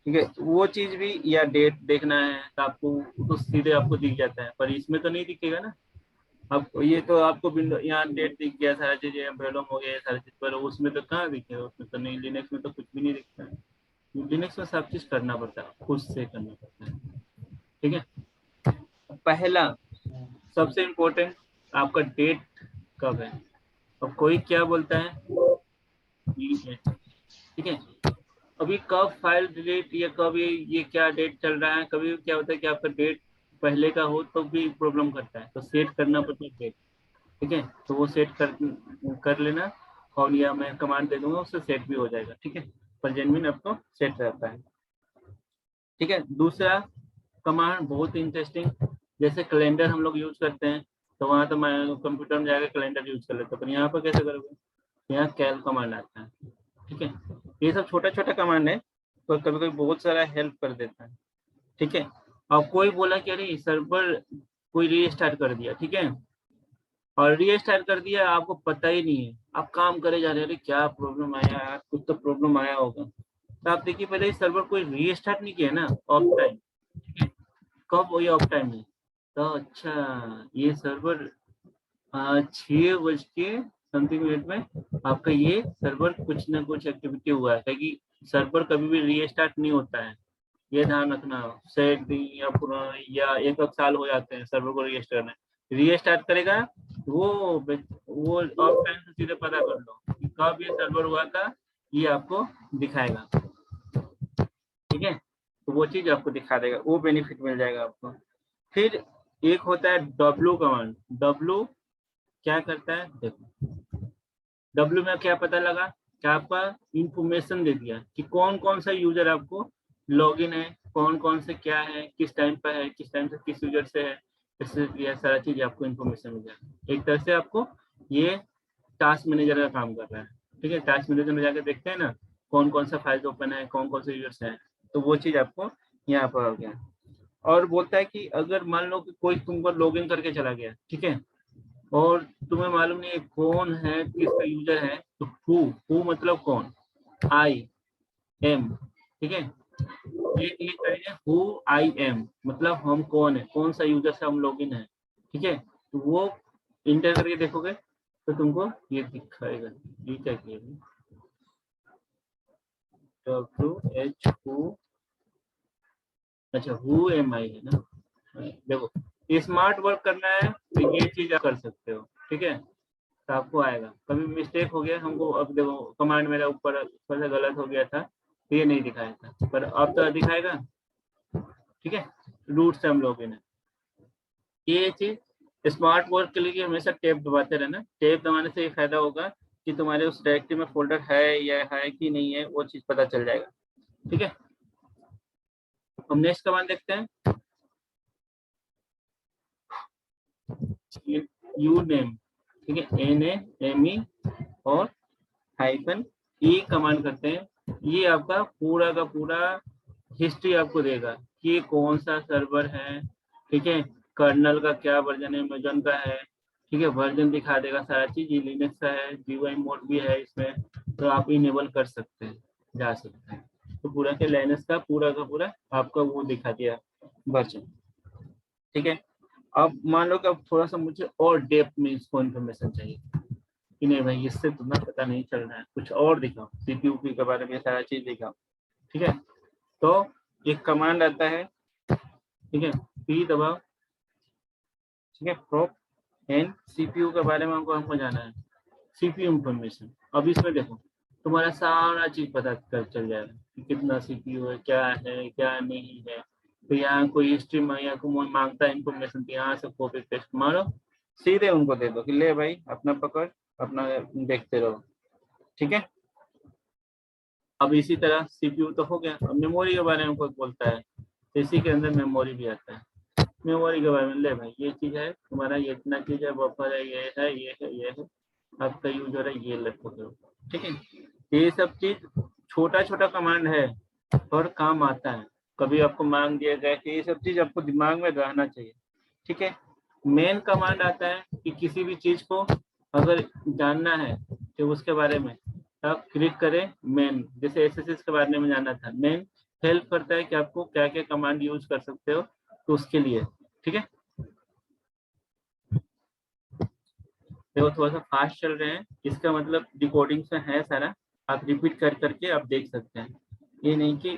ठीक है, वो चीज भी, या डेट देखना है तो आपको तो सीधे आपको दिख जाता है, पर इसमें तो नहीं दिखेगा ना। अब ये तो आपको विंडो यहाँ डेट दिख गया, सारा चीज वॉल्यूम हो गया, सारी चीज, पर उसमें तो कहाँ दिखेगा, उसमें तो नहीं, लिनक्स में तो कुछ भी नहीं दिखता है। लिनक्स में सब चीज करना पड़ता है, खुद से करना पड़ता है, ठीक है। पहला सबसे इम्पोर्टेंट आपका डेट कब है। अब कोई क्या बोलता है ठीक है। अभी कब फाइल डिलीट या कब ये क्या डेट चल रहा है, कभी क्या होता है कि आपका डेट पहले का हो तो भी प्रॉब्लम करता है, तो सेट करना पड़ता है डेट। ठीक है, तो वो सेट कर लेना, और या मैं कमांड दे दूंगा, उससे सेट भी हो जाएगा। ठीक है, पर जेन्युइन आपको सेट रहता है। ठीक है, दूसरा कमांड बहुत इंटरेस्टिंग, जैसे कैलेंडर हम लोग यूज करते हैं, तो वहाँ तो मैं कंप्यूटर में जाकर कैलेंडर यूज कर लेता हूँ, पर यहाँ पर कैसे करोगे, यहाँ कैल कमांड आता है। ठीक है, ये सब छोटा छोटा कमांड है, पर कभी कभी बहुत सारा हेल्प कर देता है। ठीक है, और कोई बोला कि अरे सर्वर कोई रीस्टार्ट कर दिया, ठीक है, और रीस्टार्ट कर दिया, आपको पता ही नहीं है, आप काम करे जा रहे हैं, अरे क्या प्रॉब्लम आया यार, कुछ तो प्रॉब्लम आया होगा। तो आप देखिए पहले सर्वर कोई रीस्टार्ट नहीं किया ना, ऑफ टाइम। ठीक है, कब वो ये ऑफ टाइम है, तो अच्छा ये सर्वर 6 बज के समथिंग मिनट में आपका ये सर्वर कुछ ना कुछ एक्टिविटी हुआ है, क्योंकि सर्वर कभी भी रीस्टार्ट नहीं होता है, ये ध्यान रखना। सेट दिन या पुराना या एक साल हो जाते हैं सर्वर को रीस्टार्ट करेगा, वो ऑफ टाइम से सीधे पता कर लो कि कब ये सर्वर हुआ था, ये आपको दिखाएगा। ठीक है, तो वो चीज आपको दिखा देगा, वो बेनिफिट मिल जाएगा आपको। फिर एक होता है W कमांड। W क्या करता है, देखो W में क्या पता लगा कि आपका इंफॉर्मेशन दे दिया कि कौन कौन सा यूजर आपको लॉगिन है, कौन कौन से क्या है, किस टाइम पर है, किस टाइम से किस यूजर से है, इससे यह सारा चीज आपको इन्फॉर्मेशन मिल जाएगा। एक तरह से आपको ये टास्क मैनेजर का काम कर रहा है। ठीक है, टास्क मैनेजर में जाकर देखते हैं ना कौन कौन सा फाइल ओपन है, कौन कौन से यूजर्स हैं, तो वो चीज आपको यहाँ पर हो गया। और बोलता है कि अगर मान लो कि कोई तुमको लॉगिन करके चला गया, ठीक है, और तुम्हें मालूम नहीं है कौन है, किसका यूजर है, तो हु मतलब कौन, आई एम। ठीक है, ये क्लिक करेंगे, हु आई एम मतलब हम कौन है, कौन सा यूजर से हम लॉगिन है। ठीक है, तो वो इंटर करके देखोगे तो तुमको ये दिखाएगा, ये क्या किया, WH हु, अच्छा हु एम आई है ना। देखो स्मार्ट वर्क करना है तो ये चीज आप कर सकते हो। ठीक है, तो आपको आएगा। कभी मिस्टेक हो गया हमको, अब देखो कमांड मेरा ऊपर से गलत हो गया था, तो ये नहीं दिखाया था, पर अब तो दिखाएगा। ठीक है, रूट से हम लोग ये चीज स्मार्ट वर्क के लिए हमेशा टैब दबाते रहना। टैब दबाने से ये फायदा होगा कि तुम्हारे उस डायरेक्टरी में फोल्डर है या है कि नहीं है, वो चीज पता चल जाएगा। ठीक है, हम नेक्स्ट कमांड देखते हैं, यू नेम। ठीक है, NAME और -E कमांड करते हैं। ये आपका पूरा का पूरा हिस्ट्री आपको देगा कि कौन सा सर्वर है। ठीक है, कर्नल का क्या वर्जन है, अमेजन का है। ठीक है, वर्जन दिखा देगा सारा चीज। ये लिनक्स का है, GUI मोड भी है इसमें, तो आप इनेबल कर सकते हैं, जा सकते हैं। तो पूरा के लिनक्स का पूरा आपका वो दिखा दिया वर्जन। ठीक है, अब मान लो कि अब थोड़ा सा मुझे और डेप्थ में इसको इन्फॉर्मेशन चाहिए कि नहीं भाई इससे तुम्हें पता नहीं चल रहा है, कुछ और दिखाओ, CPU के बारे में सारा चीज दिखाओ। ठीक है, तो एक कमांड आता है, ठीक है, P दबाओ। ठीक है, प्रोप एंड CPU के बारे में हमको जाना है, CPU इंफॉर्मेशन। अब इसमें देखो तुम्हारा सारा चीज पता चल जाएगा कि कितना CPU है, क्या नहीं है। तो यहाँ कोई हिस्ट्री या कोई मांगता है इन्फॉर्मेशन, तो यहाँ से कॉपी पेस्ट मारो, सीधे उनको दे दो कि ले भाई अपना पकड़, अपना देखते रहो। ठीक है, अब इसी तरह CPU तो हो गया। अब मेमोरी के बारे में कोई बोलता है, तो इसी के अंदर मेमोरी भी आता है। मेमोरी के बारे में ले भाई ये चीज है तुम्हारा, ये इतना चीज है, बफर है, ये है आपका यूजर है, ये लगभग करो। ठीक है, ये सब चीज छोटा छोटा कमांड है और काम आता है। कभी आपको मांग दिया जाए कि ये सब चीज आपको दिमाग में रहना चाहिए। ठीक है, मेन कमांड आता है कि किसी भी चीज को अगर जानना है तो उसके बारे में आप क्लिक करें मेन, जैसे SSH के बारे में जानना था, मेन हेल्प करता है कि आपको क्या क्या कमांड यूज कर सकते हो, तो उसके लिए। ठीक है, देखो थोड़ा सा फास्ट चल रहे हैं, इसका मतलब डिकोडिंग में है सारा, आप रिपीट कर करके आप देख सकते हैं। ये नहीं कि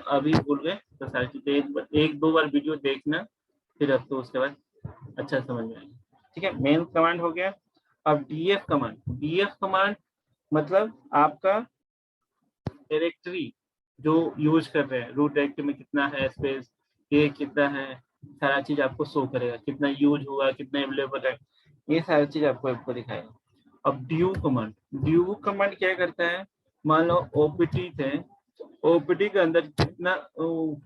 अभी भूल गए तो सारी चीजें एक दो बार वीडियो देखना, फिर आपको उसके बाद अच्छा समझ में आएगा। ठीक है, मेन कमांड हो गया। अब DF कमांड मतलब आपका डायरेक्टरी जो यूज कर रहे हैं, रूट डायरेक्टरी में कितना है स्पेस, ये कितना है, सारा चीज आपको शो करेगा, कितना यूज हुआ, कितना अवेलेबल है, ये सारी चीज आपको दिखाएगा। अब ड्यू कमांड क्या करता है, मान लो ओपीटी थे, ओपीटी के अंदर कितना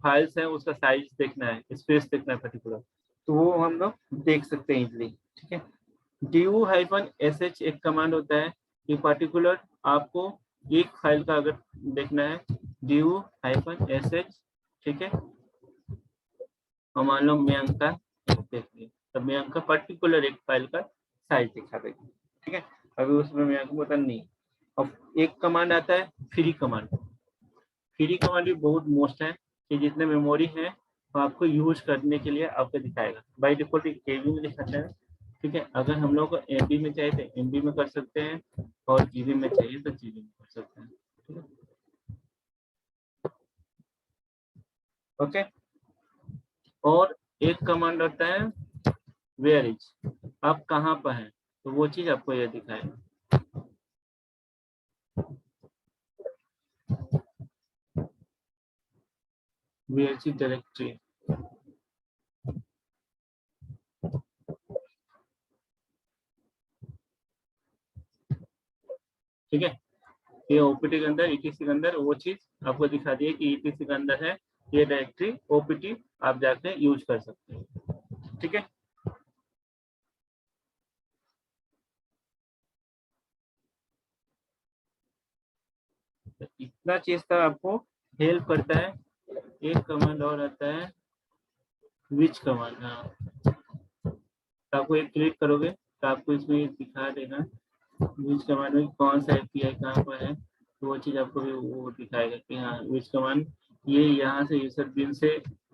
फाइल्स है उसका साइज देखना है, स्पेस देखना है पर्टिकुलर, तो वो हम लोग देख सकते हैं इजिली। ठीक है, -sh एक कमांड होता है कि पर्टिकुलर आपको एक फाइल का अगर देखना है -sh, ठीक है, और मान लो मयंक का देखिए, तो मयंक का पर्टिकुलर एक फाइल का साइज दिखा देगा। ठीक है, अभी उसमें मयंक को पता नहीं। अब एक कमांड आता है फ्री कमांड। फ्री कमांड भी बहुत मोस्ट है कि जितने मेमोरी है तो आपको यूज करने के लिए आपको दिखाएगा। बाय डिफॉल्ट केबी में दिखाता है। ठीक है, अगर हम लोग को एमबी में चाहिए तो एमबी में कर सकते हैं, और जीबी में चाहिए तो जीबी में कर सकते हैं। ठीक है, ओके। और एक कमांड होता है वेयर इज, आप कहाँ पर हैं, तो वो चीज आपको ये दिखाएगा। वेयर इज डायरेक्टरी, ठीक है, ये ओपीटी के अंदर, ईटीसी के अंदर वो चीज आपको दिखा दी है कि ईटीसी के अंदर है ये डायरेक्टरी, ओपीटी आप जाके यूज कर सकते हैं। ठीक है, तो इतना चीज का आपको हेल्प करता है। एक कमांड और आता है विच कमांड। हाँ, तो आपको एक क्लिक करोगे तो आपको इसमें दिखा देगा विच कमांड में कौन सा एपीआई कहाँ पर है, तो वो चीज आपको भी वो दिखाएगा कि हाँ विच कमांड ये यहाँ से यूजर बिन से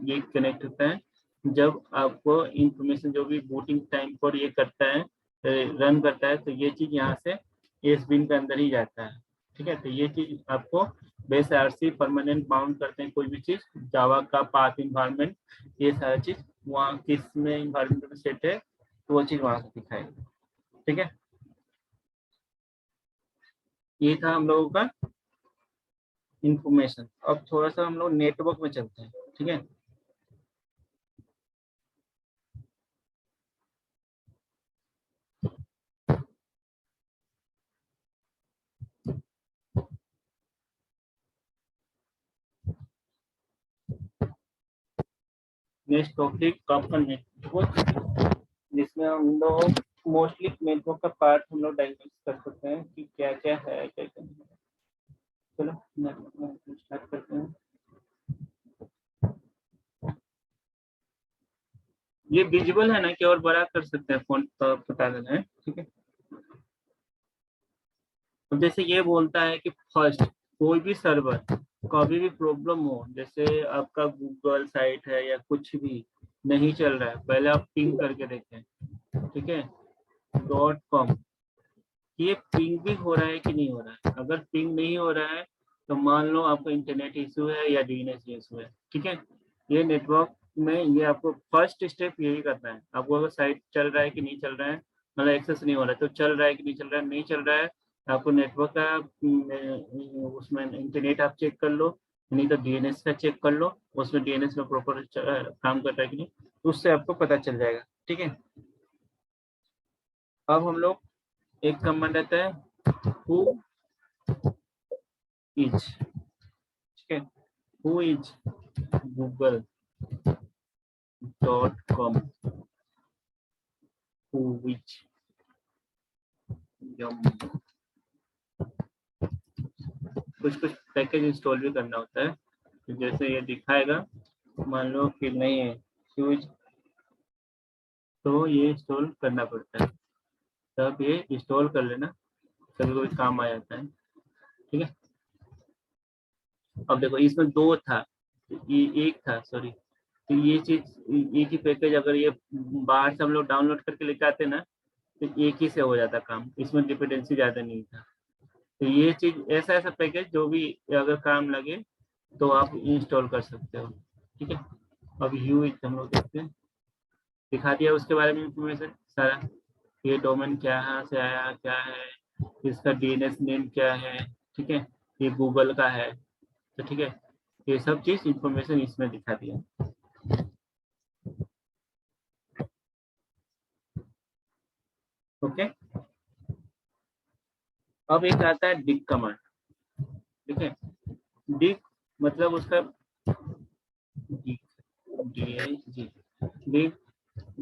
ये कनेक्ट होता है। जब आपको इंफॉर्मेशन जो भी बूटिंग टाइम पर ये करता है, रन करता है, तो ये चीज यहाँ से एस बिन के अंदर ही जाता है। ठीक है, तो ये चीज आपको बेस आरसी परमानेंट बाउंड करते हैं कोई भी चीज, जावा का पाथ इन्वायरमेंट, ये सारा चीज वहाँ किस में इन्वायरमेंट में सेट है, तो वो चीज वहां से दिखाएगा। ठीक है, ये था हम लोगों का इंफॉर्मेशन। अब थोड़ा सा हम लोग नेटवर्क में चलते हैं। ठीक है, नेक्स्ट टॉपिक आपका नेटवर्क, जिसमें हम लोग मोस्टली नेटवर्क का पार्ट हम लोग डाइग्रेस कर सकते हैं कि क्या क्या है, क्या क्या नहीं है। चलो नेटवर्क स्टार्ट करते हैं। ये विजुअल है ना कि और बड़ा कर सकते हैं, फोन तो बता देना है। ठीक है, अब जैसे ये बोलता है कि फर्स्ट कोई भी सर्वर कभी भी प्रॉब्लम हो, जैसे आपका गूगल साइट है या कुछ भी नहीं चल रहा है, पहले आप पिंग करके देखें। ठीक है, .com, ये पिंग भी हो रहा है कि नहीं हो रहा है। अगर पिंग नहीं हो रहा है तो मान लो आपका इंटरनेट इशू है या डीएनएस इशू है। ठीक है, ये नेटवर्क में ये आपको फर्स्ट स्टेप यही करना है। आपको अगर साइट चल रहा है कि नहीं चल रहा है, मतलब एक्सेस नहीं हो रहा है, तो चल रहा है कि नहीं चल रहा है, नहीं चल रहा है, आपको नेटवर्क का उसमें इंटरनेट आप चेक कर लो, नहीं तो डीएनएस का चेक कर लो, उसमें डीएनएस में प्रॉपर काम कर रहा है कि नहीं, उससे आपको पता चल जाएगा। ठीक है, अब हम लोग एक कमांड आता है who is, ठीक है, who is google.com, who is कुछ पैकेज इंस्टॉल भी करना होता है, तो जैसे ये दिखाएगा, मान लो कि नहीं है ह्यूज, तो ये इंस्टॉल करना पड़ता है, तब ये इंस्टॉल कर लेना, कभी कोई काम आ जाता है। ठीक है, अब देखो इसमें दो था, ये एक था, सॉरी, तो ये चीज एक ही पैकेज अगर ये बाहर से हम लोग डाउनलोड करके लेके आते ना, तो एक ही से हो जाता काम, इसमें डिपेंडेंसी ज्यादा नहीं था। तो ये चीज ऐसा ऐसा पैकेज जो भी अगर काम लगे तो आप इंस्टॉल कर सकते हो। ठीक है, अब हम लोग देखते हैं, दिखा दिया उसके बारे में इंफॉर्मेशन सारा, ये डोमेन क्या है, से आया, क्या है, इसका डीएनएस नेम क्या है, ठीक है, ये गूगल का है, तो ठीक है, ये सब चीज इंफॉर्मेशन इसमें दिखा दिया। ओके, अब एक आता है डिग कमांड, ठीक है। डिग मतलब उसका डिग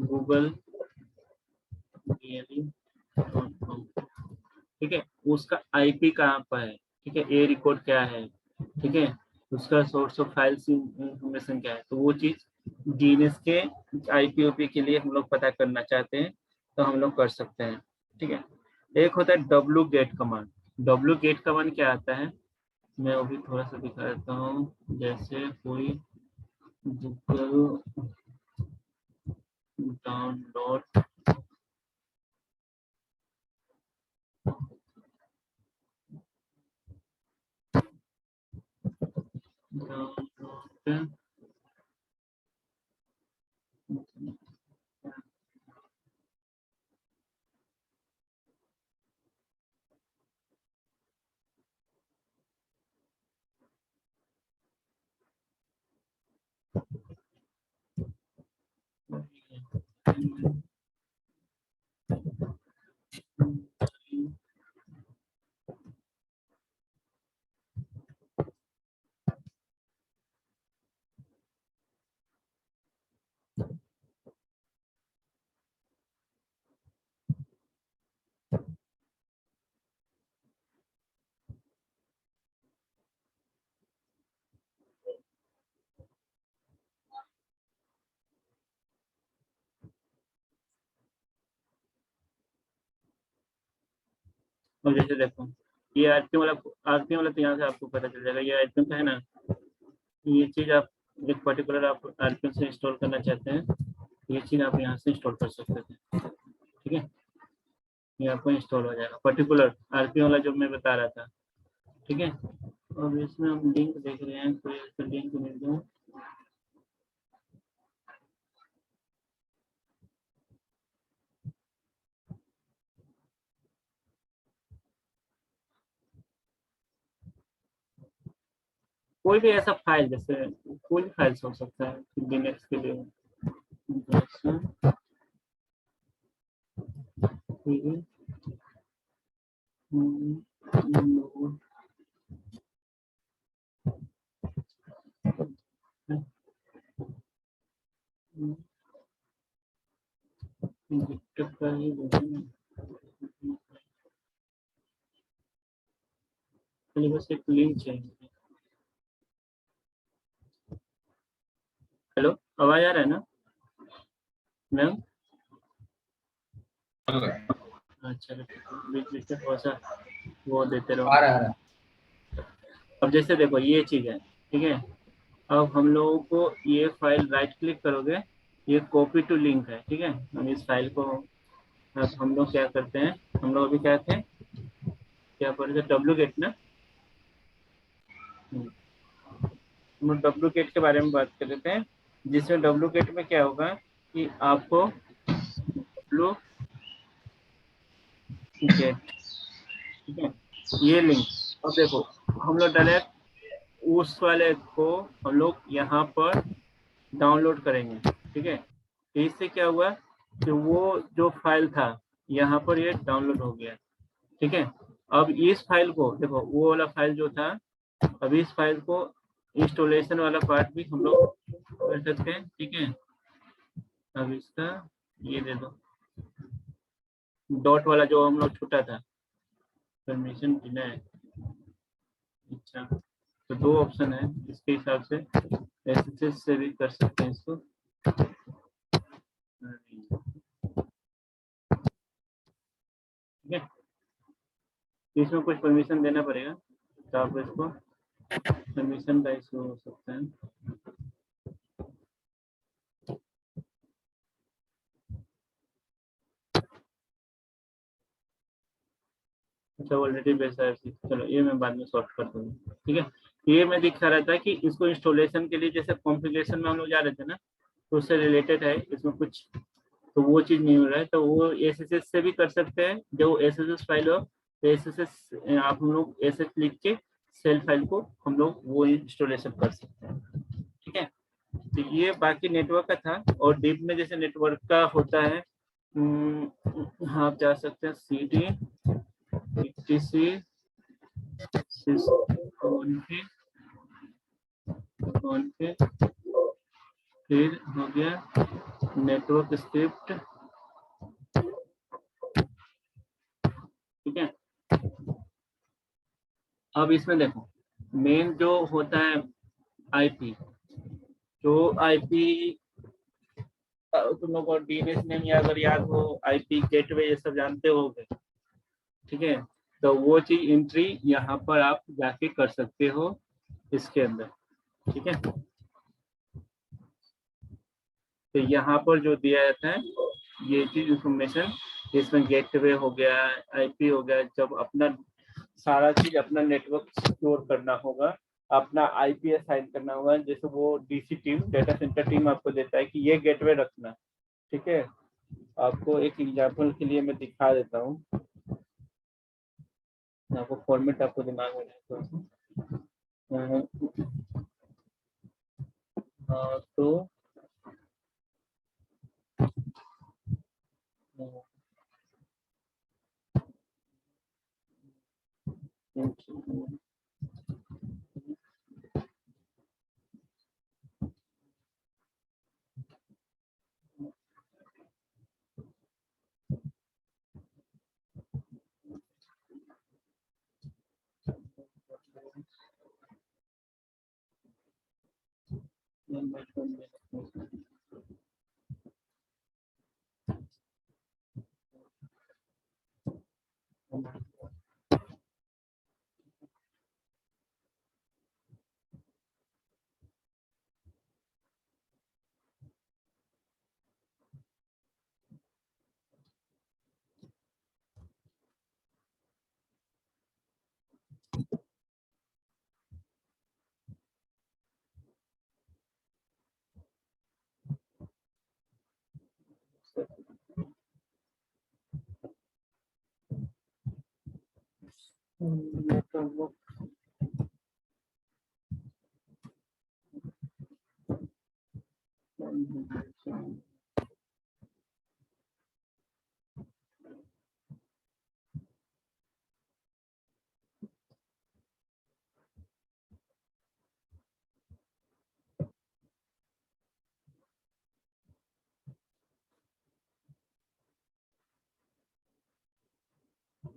गूगल ठीक है, उसका आईपी कहाँ पर है, ठीक है, ए रिकॉर्ड क्या है, ठीक है, उसका सोर्स ऑफ फाइल्स इंफॉर्मेशन क्या है, तो वो चीज डीएनएस के आईपी के लिए हम लोग पता करना चाहते हैं तो हम लोग कर सकते हैं, ठीक है। एक होता है W get command. W get command क्या आता है, मैं अभी थोड़ा सा दिखा देता हूँ। जैसे कोई गूगल डाउनलोड और जैसे देखो ये आरपी वाला तो यहाँ से आपको पता चल जाएगा, ये आरपी का है ना, ये चीज आप एक पर्टिकुलर आप आरपी से इंस्टॉल करना चाहते हैं, ये चीज आप यहाँ से इंस्टॉल कर सकते थे, ठीक है, ये आपको इंस्टॉल हो जाएगा पर्टिकुलर आरपी वाला जो मैं बता रहा था, ठीक है। और इसमें हम लिंक देख रहे हैं, कोई ऐसा लिंक मिल जाए, कोई भी ऐसा फाइल, जैसे कोई भी फाइल हो सकता है लिनक्स के लिए, ठीक है। बस एक लिंक चाहिए। हेलो, आवाज आ रहा है ना मैम? अच्छा, बीच बीच में थोड़ा सा वो देते रहो। आ रहा है। अब जैसे देखो ये चीज है, ठीक है, अब हम लोगों को ये फाइल राइट क्लिक करोगे, ये कॉपी टू लिंक है, ठीक है। हम इस फाइल को अब हम लोग क्या करते हैं, हम लोग अभी क्या थे, क्या पढ़े थे, डब्ल्यू गेट ना, हम लोग डब्ल्यू गेट के बारे में बात कर लेते हैं, जिसमें डब्ल्यू गेट में क्या होगा कि आपको डब्ल्यू गेट, ठीक है, ये लिंक, अब देखो हम लोग डायरेक्ट उस वाले को हम लोग यहाँ पर डाउनलोड करेंगे, ठीक है। इससे क्या हुआ कि वो जो फाइल था यहाँ पर ये डाउनलोड हो गया, ठीक है। अब इस फाइल को देखो, वो वाला फाइल जो था, अब इस फाइल को इंस्टॉलेशन वाला पार्ट भी हम लोग कर सकते हैं, ठीक है। अब इसका ये दे दो डॉट वाला जो हम लोग छूटा था, परमिशन बिना है, अच्छा, तो दो ऑप्शन है, इसके हिसाब से एसएसएस से भी कर सकते हैं इसको, ठीक है। इसमें कुछ परमिशन देना पड़ेगा, तो आप इसको परमिशन का इशू हो सकता है। अच्छा, ऑलरेडी वैसा है, चलो ये मैं बाद में सॉल्व कर दूंगा, ठीक है। ये मैं दिखा रहा था कि इसको इंस्टॉलेशन के लिए जैसे कॉन्फ़िगरेशन में हम लोग जा रहे थे ना, तो उससे रिलेटेड है इसमें कुछ, तो वो चीज नहीं हो रहा है, तो वो एसएसएस से भी कर सकते हैं, जो एसएसएस फाइल हो तो ऐसे से आप हम लोग ऐसे लिख के सेल फाइल को हम लोग वो इंस्टॉलेशन कर सकते हैं। ठीक है, तो ये बाकी नेटवर्क का था। और डीप में जैसे नेटवर्क का होता है, आप जा सकते हैं CD etc फिर हो गया नेटवर्क स्क्रिप्ट। ठीक है, अब इसमें देखो मेन जो होता है आईपी, जो आईपी तुम लोग को डीएनएस नेम या अगर याद हो, आईपी गेटवे ये सब जानते होगे। ठीक है, तो वो चीज एंट्री यहाँ पर आप जाके कर सकते हो इसके अंदर। ठीक है, तो यहाँ पर जो दिया जाता है ये चीज इंफॉर्मेशन, इसमें गेटवे हो गया, आईपी हो गया। जब अपना सारा चीज अपना नेटवर्क सिक्योर करना होगा, अपना आईपी असाइन करना होगा, जैसे वो DC team, data centre team आपको देता है कि ये गेटवे रखना। ठीक है, आपको एक एग्जांपल के लिए मैं दिखा देता हूँ, आपको फॉर्मेट आपको दिमाग में तो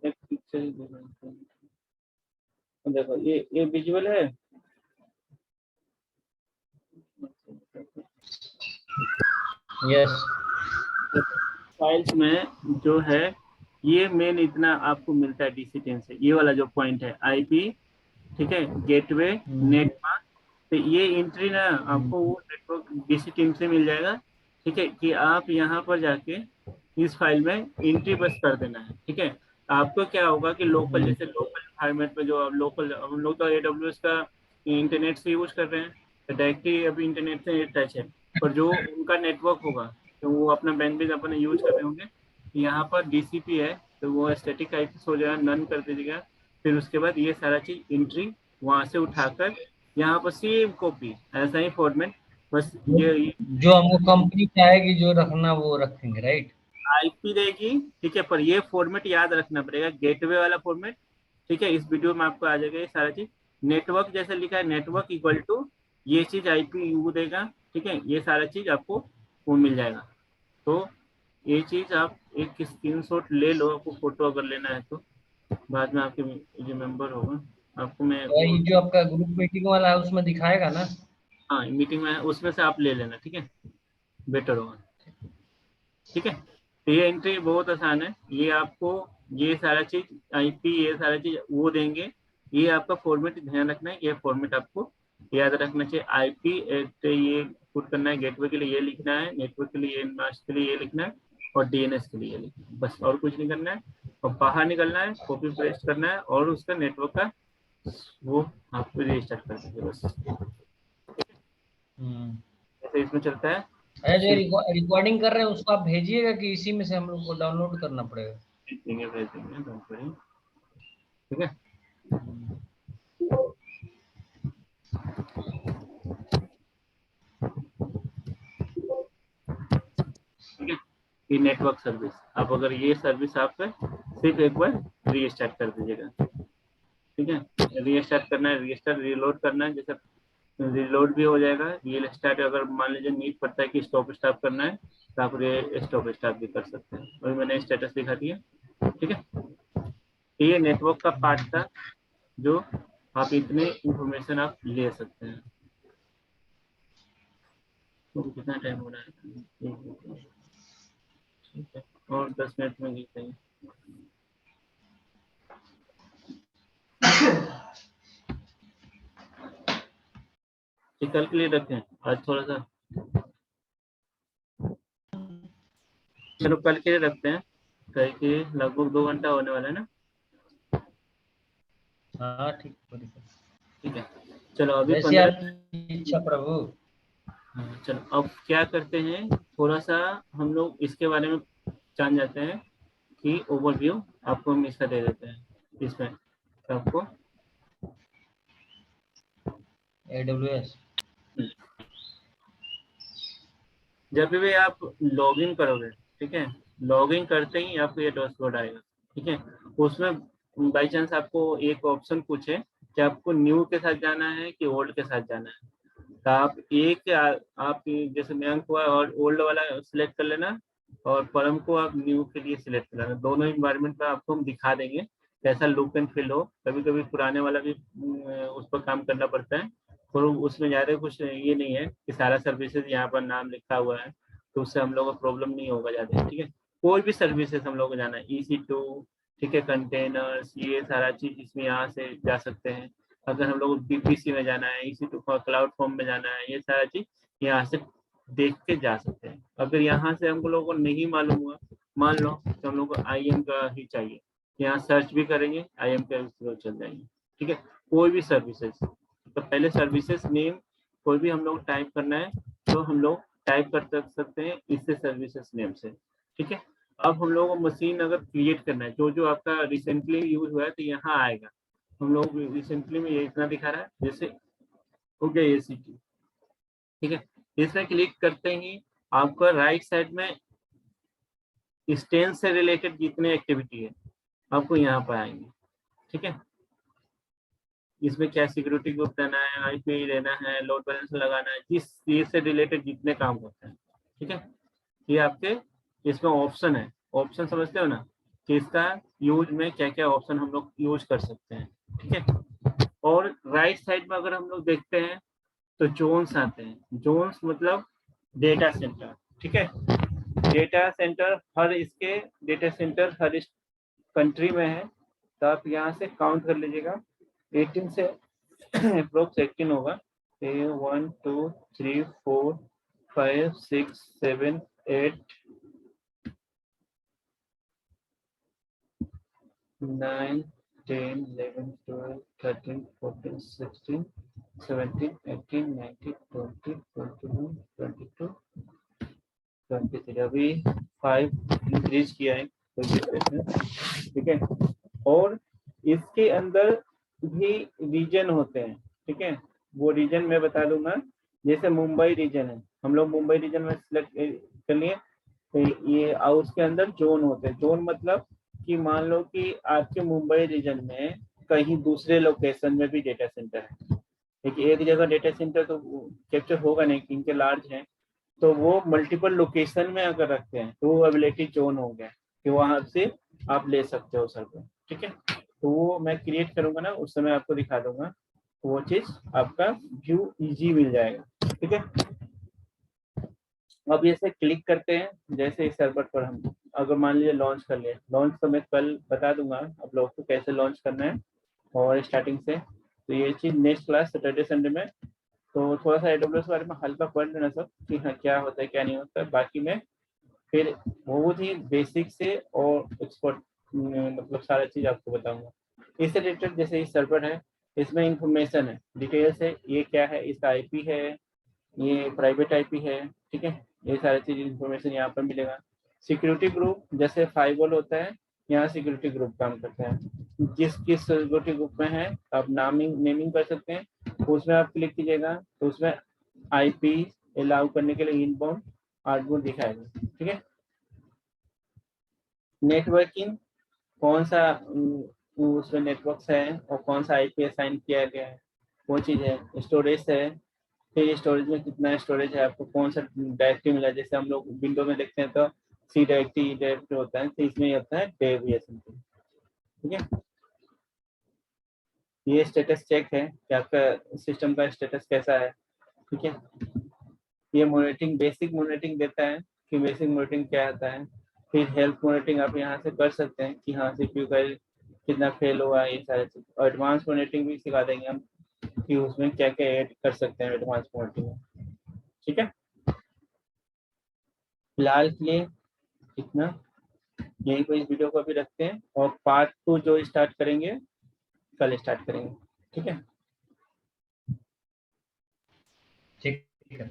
एक पिक्चर देखो, ये विजुअल है। यस, फाइल्स में जो है ये मेन इतना आपको मिलता है डीसी टीम से, ये वाला जो पॉइंट है आईपी। ठीक है, गेटवे, नेटवर्क, तो ये एंट्री ना आपको वो नेटवर्क डीसी टीम से मिल जाएगा। ठीक है, कि आप यहाँ पर जाके इस फाइल में एंट्री बस कर देना है। ठीक है, आपको क्या होगा कि लोकल, जैसे लोकल एनवायरमेंट में जो लोकल, हम लोग तो AWS का इंटरनेट से यूज कर रहे हैं, तो डायरेक्टली अभी इंटरनेट से टच है, पर जो उनका नेटवर्क होगा तो वो अपना बैंडविड्थ अपने यूज कर रहे होंगे। यहाँ पर डीसीपी है तो वो स्टैटिक आईपी हो जाएगा, नन कर दीजिएगा। फिर उसके बाद ये सारा चीज एंट्री वहां से उठाकर यहाँ पर सेम कॉपी, ऐसा ही फॉर्मेट, बस ये जो हमको कंपनी चाहेगी जो रखना वो रखेंगे, राइट? आईपी देगी। ठीक है, पर ये फॉर्मेट याद रखना पड़ेगा, गेटवे वाला फॉर्मेट। ठीक है, इस वीडियो में आपको आ जाएगा ये सारा चीज। नेटवर्क जैसे लिखा है, नेटवर्क इक्वल टू ये चीज आईपी यू देगा। ठीक है, ये सारा चीज आपको वो मिल जाएगा। तो ये चीज आप एक स्क्रीनशॉट ले लो, आपको फोटो अगर लेना है तो बाद में आपके रिमेम्बर होगा, आपको मैं तो ये जो आपका ग्रुप मीटिंग वाला है उसमें दिखाएगा ना? हाँ मीटिंग में उसमें से आप ले लेना। ठीक है, बेटर होगा। ठीक है, तो ये एंट्री बहुत आसान है। ये आपको ये सारा चीज आईपी, ये सारा चीज वो देंगे। ये आपका फॉर्मेट ध्यान रखना है, ये फॉर्मेट आपको याद रखना चाहिए। आईपी एट ये पुट करना है, गेटवे के लिए ये लिखना है, नेटवर्क के लिए, मास्क के लिए ये लिखना है, और डीएनएस के लिए ये लिखना है, बस और कुछ नहीं करना है। और बाहर निकलना है, कॉपी पेस्ट करना है, और उसका नेटवर्क का वो आपको रजिस्टर कर दीजिए बस। ऐसे इसमें चलता है। अरे जो रिकॉर्डिंग कर रहे हैं उसको आप भेजिएगा कि इसी में से हम लोग को डाउनलोड करना पड़ेगा? भेज देंगे, भेज देंगे, डोंट वरी। ठीक है। ठीक है, ये नेटवर्क सर्विस। आप अगर ये सर्विस आप सिर्फ एक बार रीस्टार्ट कर दीजिएगा। ठीक है, रीस्टार्ट करना है, रीस्टार्ट रीलोड करना है, जैसे रीलोड भी हो जाएगा। रीस्टार्ट अगर मान लीजिए नीड पड़ता है कि स्टॉप स्टार्ट करना है तो आप स्टॉप स्टार्ट भी कर सकते हैं। और मैंने स्टेटस दिखा दिया। ठीक है, ये नेटवर्क का पार्ट था जो आप इतने इंफॉर्मेशन आप ले सकते हैं। तो कितना टाइम हो रहा है? ठीक है, और 10 मिनट में जीते हैं। कल के लिए रखें, आज थोड़ा सा, चलो कल के लिए रखते हैं। कल के लगभग 2 घंटा होने वाला है ना। हाँ ठीक ठीक है, चलो अभी जैसे 15। आपकी इच्छा प्रभु। हाँ, चलो अब क्या करते हैं, थोड़ा सा हम लोग इसके बारे में जान जाते हैं कि ओवरव्यू आपको हम इसका दे देते हैं। इसमें आपको AWS जब भी आप लॉगिन करोगे, ठीक है, लॉगिन करते ही आपको ये डैशबोर्ड आएगा। ठीक है, उसमें बाई चांस आपको एक ऑप्शन पूछे कि आपको न्यू के साथ जाना है कि ओल्ड के साथ जाना है, तो आप आप जैसे मयंक हुआ और ओल्ड वाला सिलेक्ट कर लेना, और परम को आप न्यू के लिए सिलेक्ट कर लेना। दोनों इन्वायरमेंट में आपको हम दिखा देंगे कैसा लुक एंड फील हो। कभी कभी पुराने वाला भी उस पर काम करना पड़ता है, और उसमें ज़्यादा कुछ ये नहीं है कि सारा सर्विसेज यहाँ पर नाम लिखा हुआ है, तो उससे हम लोग को प्रॉब्लम नहीं होगा ज़्यादा। ठीक है, कोई भी सर्विसेज हम लोग को जाना है, EC2, ठीक है, कंटेनर्स, ये सारा चीज़ इसमें यहाँ से जा सकते हैं। अगर हम लोग BPC में जाना है, EC2 क्लाउड फॉर्म में जाना है, ये सारा चीज़ यहाँ से देख के जा सकते हैं। अगर यहाँ से हम लोगों को नहीं मालूम हुआ, मान लो तो हम लोग को IM का ही चाहिए, यहाँ सर्च भी करेंगे, IM के थ्रू चल जाएंगे। ठीक है, कोई भी सर्विसेज, तो पहले सर्विसेज नेम कोई भी हम लोग टाइप करना है तो हम लोग टाइप कर सकते हैं इससे सर्विसेज नेम से। ठीक है, अब हम लोग को मशीन अगर क्रिएट करना है, जो जो आपका रिसेंटली यूज हुआ है तो यहाँ आएगा। हम लोग रिसेंटली में ये इतना दिखा रहा है, जैसे हो गया ACT। ठीक है, इसमें क्लिक करते ही आपका राइट साइड में स्टेंस से रिलेटेड जितने एक्टिविटी है आपको यहाँ पर आएंगे। ठीक है, इसमें क्या सिक्योरिटी ग्रुप देना है, IP देना है, लोड बैलेंस लगाना है, जिस चीज से रिलेटेड जितने काम होते हैं। ठीक है, ये आपके इसमें ऑप्शन है। ऑप्शन समझते हो ना कि इसका यूज में क्या क्या ऑप्शन हम लोग यूज कर सकते हैं। ठीक है, और राइट साइड में अगर हम लोग देखते हैं तो जोन्स आते हैं। जोन्स मतलब डेटा सेंटर। ठीक है, डेटा सेंटर हर इसके डेटा सेंटर हर इस कंट्री में है, तो आप यहाँ से काउंट कर लीजिएगा। 18 से अप्रोक्स 18 होगा। 1 2 3 4 5 6 7 8 9 10 11 12 13 14 16 17 18 19 20 21 22 23। अभी 5 इंक्रीज किया है। ठीक है, और इसके अंदर भी रीजन होते हैं। ठीक है, वो रीजन मैं बता दूंगा। जैसे मुंबई रीजन है, हम लोग मुंबई रीजन में सिलेक्ट कर लिए, तो ये और उसके अंदर जोन होते हैं। जोन मतलब कि मान लो कि आपके मुंबई रीजन में कहीं दूसरे लोकेशन में भी डेटा सेंटर है, लेकिन एक जगह डेटा सेंटर तो कैप्चर होगा नहीं, इनके लार्ज हैं, तो वो मल्टीपल लोकेशन में अगर रखते हैं तो वो अबिलिटी जोन हो गया कि वहां से आप ले सकते हो सर्वर। ठीक है, तो वो मैं क्रिएट करूंगा ना, उस समय आपको दिखा दूंगा, तो वो चीज आपका व्यू इजी मिल जाएगा। ठीक है, अब ऐसे क्लिक करते हैं। जैसे इस सर्वर पर हम अगर मान लीजिए लॉन्च कर लिए, लॉन्च तो मैं कल बता दूंगा आप लोगों को कैसे लॉन्च करना है और स्टार्टिंग से। तो ये चीज नेक्स्ट क्लास सैटरडे संडे में, तो थोड़ा सा AWS के बारे में हल्का पढ़ लेना सब कि हाँ क्या होता है क्या नहीं होता है। बाकी में फिर बहुत ही बेसिक से और एक्सपर्ट मतलब सारा चीज आपको बताऊंगा। इससे रिलेटेड जैसे इस सर्वर है, इसमें इंफॉर्मेशन है, डिटेल्स है, ये क्या है, इसका IP है, ये प्राइवेट IP है। ठीक है, ये सारी चीज इंफॉर्मेशन यहाँ पर मिलेगा। सिक्योरिटी ग्रुप जैसे फाइवल होता है, यहाँ सिक्योरिटी ग्रुप काम करता है। जिस किस सिक्योरिटी ग्रुप में है आप नेमिंग कर सकते हैं, उसमें आप क्लिक कीजिएगा तो उसमें आईपी अलाउ करने के लिए इनबाउंड आउटबाउंड दिखाएगा। ठीक है, नेटवर्किंग कौन सा उसमें नेटवर्क है और कौन सा आईपी असाइन किया गया है वो चीज़ है। स्टोरेज है, फिर स्टोरेज में कितना स्टोरेज है, आपको कौन सा डायरेक्टरी मिला, जैसे हम लोग विंडो में देखते हैं तो सी डायरेक्टरी होता है, तो इसमें होता है डेव या समथिंग। ठीक है, ये स्टेटस चेक है कि आपका सिस्टम का स्टेटस कैसा है। ठीक है, ये मॉनिटरिंग बेसिक मॉनिटरिंग देता है कि बेसिक मॉनिटरिंग क्या आता है। फिर हेल्थ मॉनिटरिंग आप यहाँ से कर सकते हैं कि हाँ सीपीयू का कितना फेल हुआ है, ये सारे चीज। और एडवांस मॉनिटरिंग भी सिखा देंगे हम कि उसमें क्या क्या ऐड कर सकते हैं एडवांस मॉनिटरिंग में। ठीक है, फिलहाल के लिए इतना, यही पर इस वीडियो को अभी रखते हैं और पार्ट 2 जो स्टार्ट करेंगे कल स्टार्ट करेंगे। ठीक है, ठीक है।